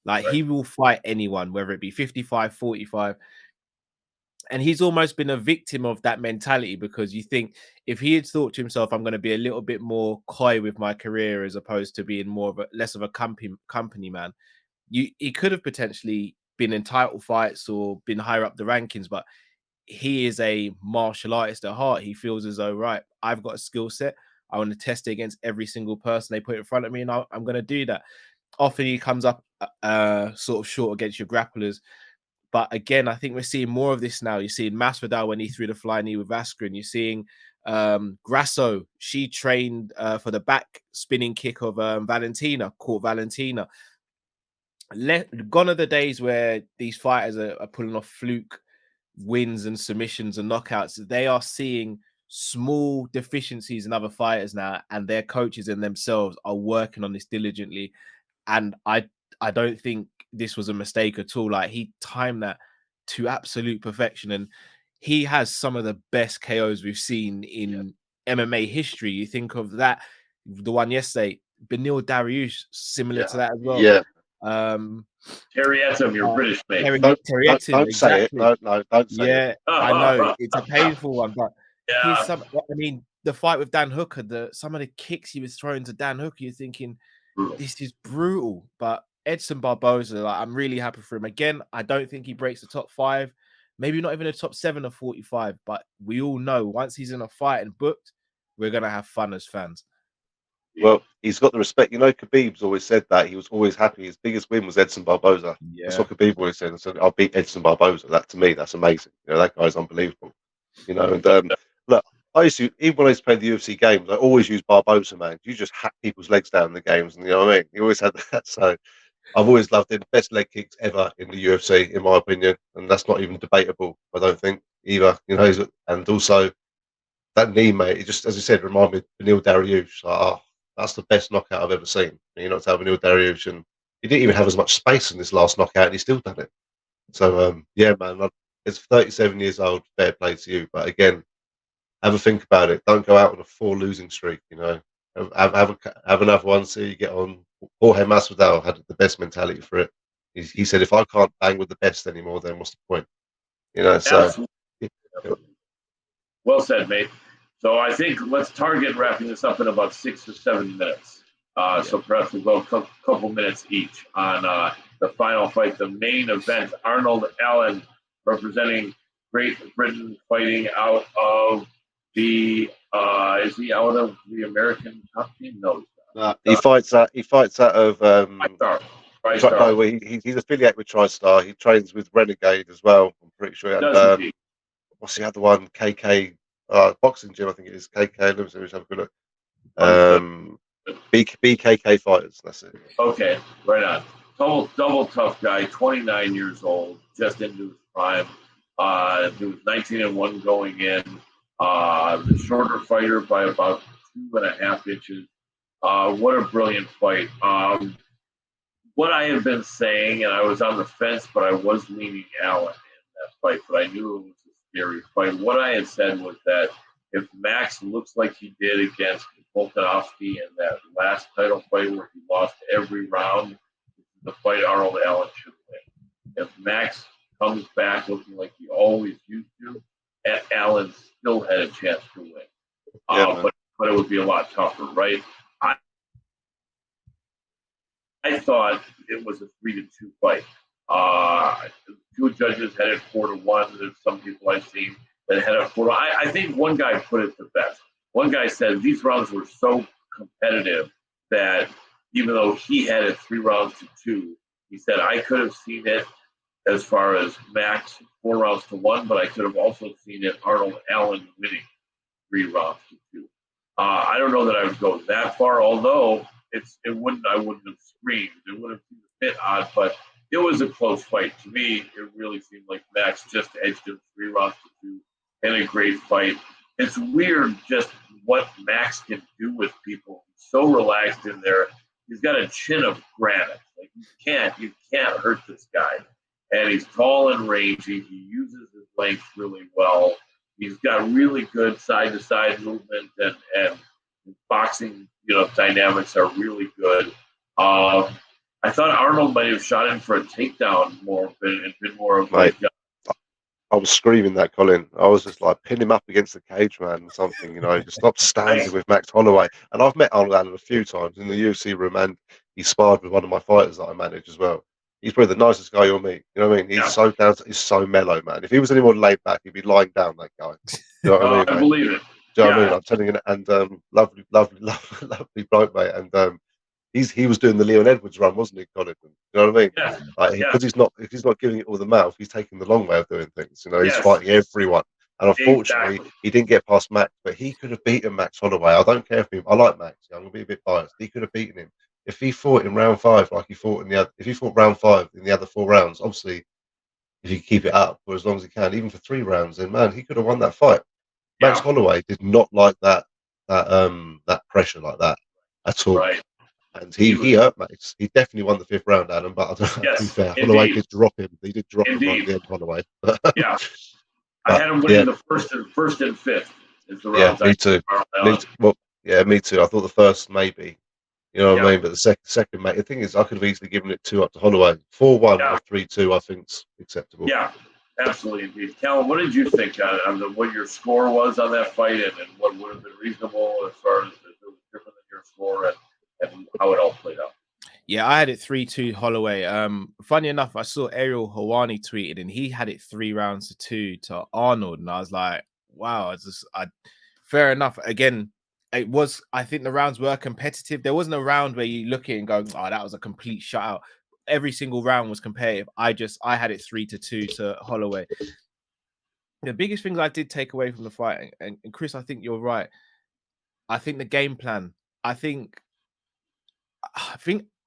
Speaker 3: Like,
Speaker 1: Right.
Speaker 3: he will fight anyone, whether it be 55, 45. And he's almost been a victim of that mentality, because you think if he had thought to himself, I'm going to be a little bit more coy with my career as opposed to being less of a company man, he could have potentially been in title fights or been higher up the rankings. But he is a martial artist at heart. He feels as though, right, I've got a skill set. I want to test it against every single person they put in front of me, and I'm going to do that. Often he comes up sort of short against your grapplers. But again, I think we're seeing more of this now. You're seeing Masvidal when he threw the flying knee with Askren. You're seeing Grasso. She trained for the back spinning kick of Valentina, caught Valentina. Gone are the days where these fighters are pulling off fluke wins and submissions and knockouts. They are seeing small deficiencies in other fighters now, and their coaches and themselves are working on this diligently. And I don't think this was a mistake at all. Like, he timed that to absolute perfection, and he has some of the best KOs we've seen in MMA history. You think of that, the one yesterday, Benil Dariush, similar to that as well.
Speaker 2: Yeah.
Speaker 1: Terry Etim, your British mate.
Speaker 2: Don't
Speaker 3: exactly.
Speaker 2: say it. No, don't say it.
Speaker 3: I know it's a painful one, but
Speaker 1: Yeah.
Speaker 3: I mean, the fight with Dan Hooker, some of the kicks he was throwing to Dan Hooker, you're thinking, this is brutal. But Edson Barbosa, like, I'm really happy for him. Again, I don't think he breaks the top 5, maybe not even the top 7 of 45. But we all know once he's in a fight and booked, we're gonna have fun as fans.
Speaker 2: Well, he's got the respect. You know, Khabib's always said that. He was always happy. His biggest win was Edson Barbosa.
Speaker 3: Yeah.
Speaker 2: That's what Khabib always said. So I'll beat Edson Barbosa. That, to me, that's amazing. You know, that guy's unbelievable. You know, and look, I used to, even when I used to play the UFC games, I always use Barbosa, man. You just hack people's legs down in the games, and you know what I mean? He always had that. So I've always loved him. Best leg kicks ever in the UFC, in my opinion. And that's not even debatable, I don't think, either. You know, and also that knee, mate, it just, as you said, reminded me of Benil Dariush. Like, oh, that's the best knockout I've ever seen. You know, to have Benil Dariush, and he didn't even have as much space in this last knockout, and he still done it. So, yeah, man, it's 37 years old. Fair play to you, but again, have a think about it. Don't go out on a 4 losing streak. You know, have another one. See you get on. Jorge Masvidal had the best mentality for it. He said, if I can't bang with the best anymore, then what's the point? You know, so. Yeah.
Speaker 1: Well said, mate. So I think let's target wrapping this up in about 6 or 7 minutes. So perhaps we'll go a couple minutes each on the final fight, the main event. Arnold Allen representing Great Britain, fighting out of the is he out of the American top team? No,
Speaker 2: he fights out of
Speaker 1: TriStar.
Speaker 2: No, he's affiliated with TriStar. He trains with Renegade as well, I'm pretty sure. And, what's the other one? KK boxing gym, I think it is. KK. Let me just have a good look. BKK Fighters. That's it.
Speaker 1: Okay, right on. Double tough guy, 29 years old, just into his prime. He was 19-1 going in. The shorter fighter by about 2.5 inches. What a brilliant fight. What I had been saying, and I was on the fence, but I was leaning Allen in that fight, but I knew it was a scary fight. What I had said was that if Max looks like he did against Volkanovski in that last title fight where he lost every round, the fight Arnold Allen should win. If Max comes back looking like he always used to, Allen still had a chance to win. But it would be a lot tougher, right? I thought it was a 3-2 fight. 2 judges had it 4-1. There's some people I've seen that had it 4-1. I think one guy put it the best. One guy said these rounds were so competitive that even though he had it 3 rounds to 2, he said I could have seen it as far as Max 4-1, but I could have also seen it Arnold Allen winning 3-2. I don't know that I would go that far, although I wouldn't have screamed. It would have been a bit odd, but it was a close fight. To me, it really seemed like Max just edged him 3-2 in a great fight. It's weird just what Max can do with people. He's so relaxed in there. He's got a chin of granite. Like you can't hurt this guy. And he's tall and rangy. He uses his length really well. He's got really good side to side movement and boxing, dynamics are really good. I thought Arnold might have shot in for a takedown more and been more of
Speaker 2: Mate,
Speaker 1: like.
Speaker 2: I was screaming that, Colin. I was just like, pin him up against the cage, man, or something, just stop standing with Max Holloway. And I've met Arnold Allen a few times in the UFC room, and he sparred with one of my fighters that I manage as well. He's probably the nicest guy you'll meet. You know what I mean? He's so down. He's so mellow, man. If he was any more laid back, he'd be lying down. That guy. You know what I mean?
Speaker 1: I believe it.
Speaker 2: Do you know what I mean? I'm telling you, and lovely bloke, mate. And he was doing the Leon Edwards run, wasn't he, Colin? You know what I mean?
Speaker 1: Yeah.
Speaker 2: Because he's not giving it all the mouth. He's taking the long way of doing things. He's
Speaker 1: Yes.
Speaker 2: fighting everyone. And unfortunately,
Speaker 1: Exactly.
Speaker 2: he didn't get past Max, but he could have beaten Max Holloway. I don't care if I like Max. I'm gonna be a bit biased. He could have beaten him if he fought in round 5 like he fought if he fought round 5 in the other 4 rounds. Obviously, if he keep it up for as long as he can, even for 3 rounds, then man, he could have won that fight. Max Holloway did not like that pressure like that at all.
Speaker 1: Right.
Speaker 2: And he hurt Max. He definitely won the 5th round, Adam. But I don't know, to be fair, Holloway did drop him. He did drop him right at the end, Holloway.
Speaker 1: Yeah. I had him winning the first and 5th. Is the rounds.
Speaker 2: Me too. Me too. I thought the first maybe. You know what I mean? But the second, mate. The thing is, I could have easily given it 2 up to Holloway. 4-1 or 3-2, I think's acceptable.
Speaker 1: Yeah, absolutely, indeed. Callum, what did you think on what your score was on that fight, and what would have been reasonable as far as if it was different than your score, and how it all played out?
Speaker 3: Yeah, I had it 3-2 Holloway. Funny enough, I saw Ariel Hawani tweeted, and he had it 3-2 to Arnold, and I was like, wow, fair enough. Again, I think the rounds were competitive. There wasn't a round where you look at it and go, oh, that was a complete shutout. Every single round was competitive. I had it 3-2 to Holloway. The biggest things I did take away from the fight, and Chris, I think you're right. I think the game plan. I think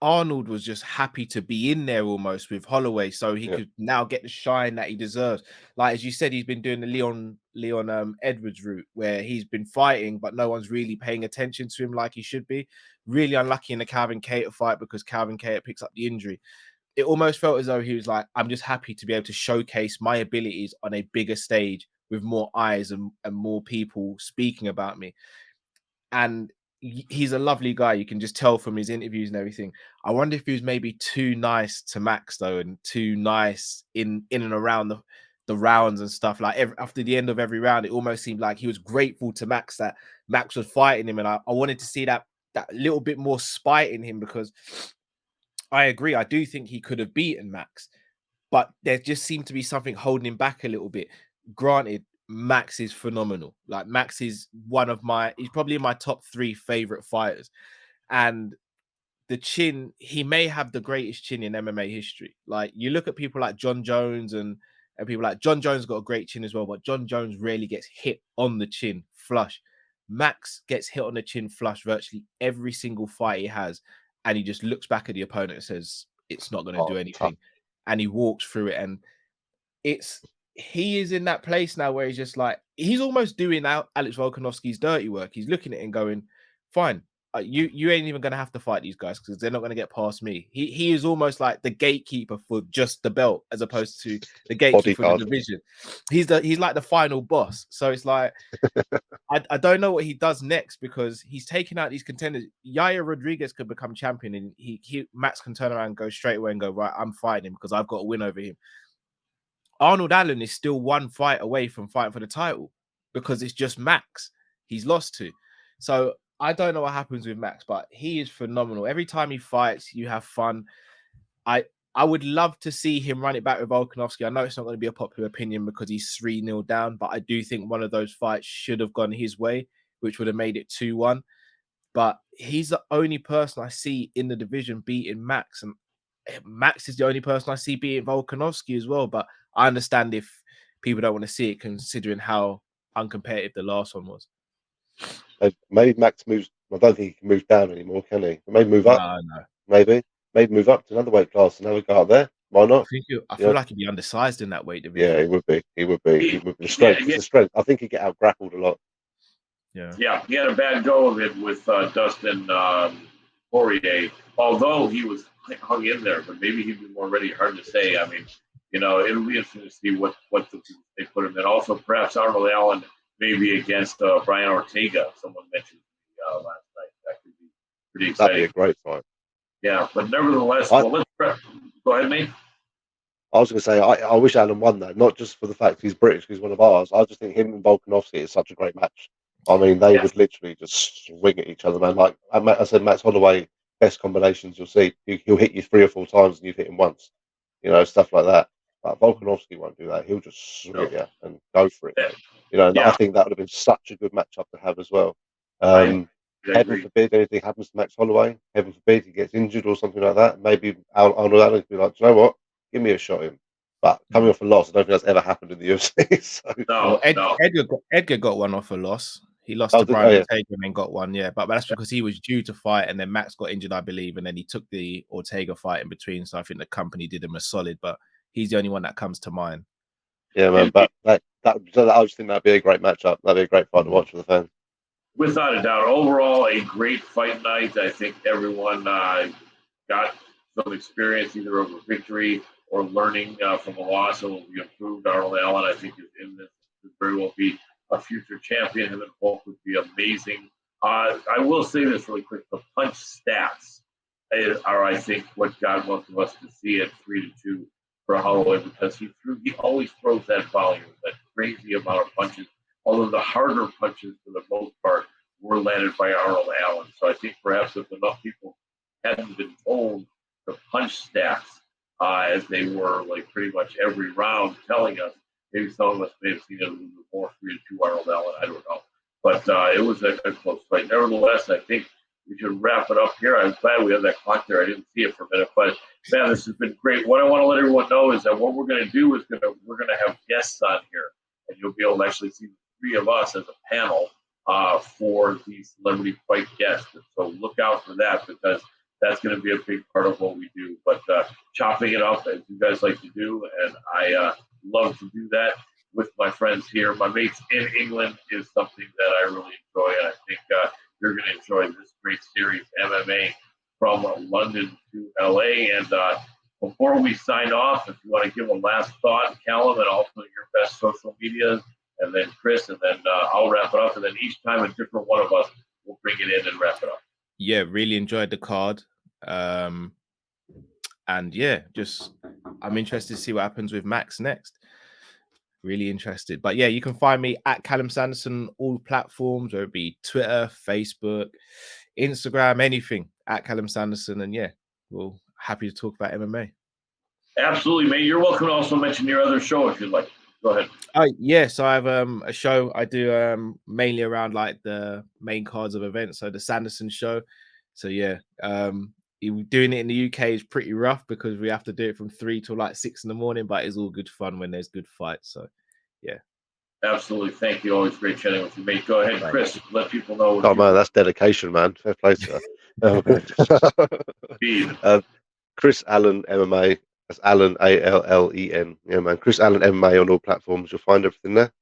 Speaker 3: Arnold was just happy to be in there almost with Holloway, so he could now get the shine that he deserves. Like as you said, he's been doing the Leon Edwards route where he's been fighting, but no one's really paying attention to him like he should be. Really unlucky in the Calvin Kattar fight because Calvin Kattar picks up the injury. It almost felt as though he was like, I'm just happy to be able to showcase my abilities on a bigger stage with more eyes and more people speaking about me. And he's a lovely guy. You can just tell from his interviews and everything. I wonder if he was maybe too nice to Max though, and too nice in and around the rounds and stuff. Like after the end of every round, it almost seemed like he was grateful to Max that Max was fighting him. And I wanted to see that little bit more spite in him, because I agree. I do think he could have beaten Max, but there just seemed to be something holding him back a little bit. Granted, Max is phenomenal. Like Max is he's probably in my top 3 favorite fighters. And the chin, he may have the greatest chin in MMA history. Like you look at people like John Jones and people like John Jones got a great chin as well, but John Jones rarely gets hit on the chin flush. Max gets hit on the chin flush virtually every single fight he has. And he just looks back at the opponent and says, it's not going to do anything. And he walks through it. And he is in that place now where he's just like, he's almost doing out Alex Volkanovski's dirty work. He's looking at it and going, fine, you ain't even going to have to fight these guys because they're not going to get past me. He is almost like the gatekeeper for just the belt as opposed to the gatekeeper for the division. He's like the final boss. So it's like, I don't know what he does next, because he's taking out these contenders. Yair Rodriguez could become champion, and Max can turn around and go straight away and go, right, I'm fighting him because I've got a win over him. Arnold Allen is still 1 fight away from fighting for the title because it's just Max he's lost to. So I don't know what happens with Max, but he is phenomenal. Every time he fights, you have fun. I would love to see him run it back with Volkanovski. I know it's not going to be a popular opinion because he's 3-0 down, but I do think one of those fights should have gone his way, which would have made it 2-1. But he's the only person I see in the division beating Max. And Max is the only person I see beating Volkanovski as well. But I understand if people don't want to see it considering how uncompetitive the last one was.
Speaker 2: Maybe Max moves. I don't think he can move down anymore, can he? Maybe move up.
Speaker 3: No.
Speaker 2: Maybe move up to another weight class and have a go up there. Why not?
Speaker 3: I feel like he'd be undersized in that weight division.
Speaker 2: Yeah, he would be. He would be. The strength. The strength. I think he'd get out grappled a lot.
Speaker 1: Yeah, he had a bad go of it with Dustin Poirier, although he was hung in there, but maybe he'd be more ready. Hard to say. I mean, it'll be interesting to see what they put him in. Also, perhaps Arnold Allen maybe against Brian Ortega. Someone mentioned last night. That could be pretty exciting.
Speaker 2: That'd be a great fight.
Speaker 1: Yeah, but nevertheless, let's go ahead, mate.
Speaker 2: I was going to say, I wish Allen won that, not just for the fact he's British, he's one of ours. I just think him and Volkanovski is such a great match. I mean, they would literally just swing at each other, man. Like I said, Max Holloway, best combinations you'll see. He'll hit you 3 or 4 times and you've hit him once. Stuff like that. But Volkanovski won't do that. He'll just swing at you and go for it. And I think that would have been such a good matchup to have as well. Heaven forbid anything happens to Max Holloway. Heaven forbid he gets injured or something like that. Maybe Arnold Allen could be like, do you know what? Give me a shot at him. But coming off a loss, I don't think that's ever happened in the UFC. So.
Speaker 3: Edgar got one off a loss. He lost to Brian Ortega and then got one, but that's because he was due to fight and then Max got injured, I believe, and then he took the Ortega fight in between. So I think the company did him a solid, but he's the only one that comes to mind.
Speaker 2: Yeah, man. But I just think that'd be a great matchup. That'd be a great fight to watch for the fans.
Speaker 1: Without a doubt, overall a great fight night. I think everyone got some experience either of a victory or learning from a loss. It will be improved. Arnold Allen, I think, is in this. Could very well be a future champion. Him and Volk would be amazing. I will say this really quick. The punch stats are, I think, what God wants of us to see at 3-2 for Holloway, because he always throws that volume, that crazy amount of punches. Although the harder punches, for the most part, were landed by Arnold Allen. So I think perhaps if enough people hadn't been told the punch stats as they were like pretty much every round telling us, maybe some of us may have seen it a little bit more 3-2 Arnold Allen. I don't know. But it was a close fight. Nevertheless, I think we should wrap it up here. I'm glad we have that clock there. I didn't see it for a minute. But, man, this has been great. What I want to let everyone know is that what we're going to do is we're going to have guests on here. And you'll be able to actually see the 3 of us as a panel for the celebrity fight guests. So look out for that, because that's going to be a big part of what we do. But chopping it up, as you guys like to do, and I love to do that with my friends here. My mates in England is something that I really enjoy, and I think you're going to enjoy this great series, MMA from London to LA. And before we sign off, if you want to give a last thought, Callum, and also your best social medias, and then Chris, and then I'll wrap it up, and then each time a different one of us will bring it in and wrap it up.
Speaker 3: Yeah, really enjoyed the card. And yeah, I'm interested to see what happens with Max next. Really interested. But yeah, you can find me at Callum Sanderson, all platforms, whether it be Twitter, Facebook, Instagram, anything, at Callum Sanderson. And yeah, we're happy to talk about MMA.
Speaker 1: Absolutely, mate. You're welcome to also mention your other show if you'd like. Go ahead.
Speaker 3: Yeah, so I have a show I do mainly around like the main cards of events. So the Sanderson Show. So yeah, doing it in the UK is pretty rough because we have to do it from 3 till like 6 in the morning, but it's all good fun when there's good fights. So yeah.
Speaker 1: Absolutely. Thank you. Always great chatting with you, mate. Go ahead, Chris. Let people know.
Speaker 2: Oh, man, that's dedication, man. Fair play, sir. Chris Allen MMA. That's Allen, Allen. Yeah, man. Chris Allen MMA on all platforms. You'll find everything there.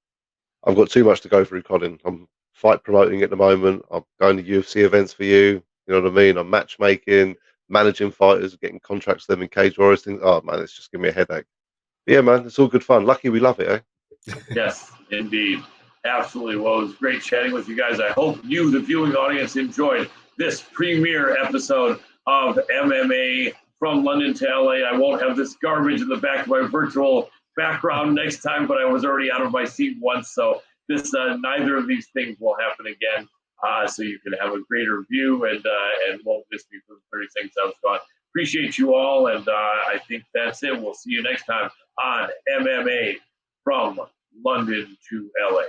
Speaker 2: I've got too much to go through, Colin. I'm fight promoting at the moment. I'm going to UFC events for you. You know what I mean? I'm matchmaking, managing fighters, getting contracts for them in Cage Warriors. Things. Oh, man, it's just giving me a headache. But yeah, man, it's all good fun. Lucky we love it, eh?
Speaker 1: Yes, indeed. Absolutely. Well, it was great chatting with you guys. I hope you, the viewing audience, enjoyed this premiere episode of MMA from London to LA. I won't have this garbage in the back of my virtual background next time, but I was already out of my seat once. So this neither of these things will happen again. So you can have a greater view and won't miss me for the 30 seconds I was gone. Appreciate you all, and I think that's it. We'll see you next time on MMA from London to LA.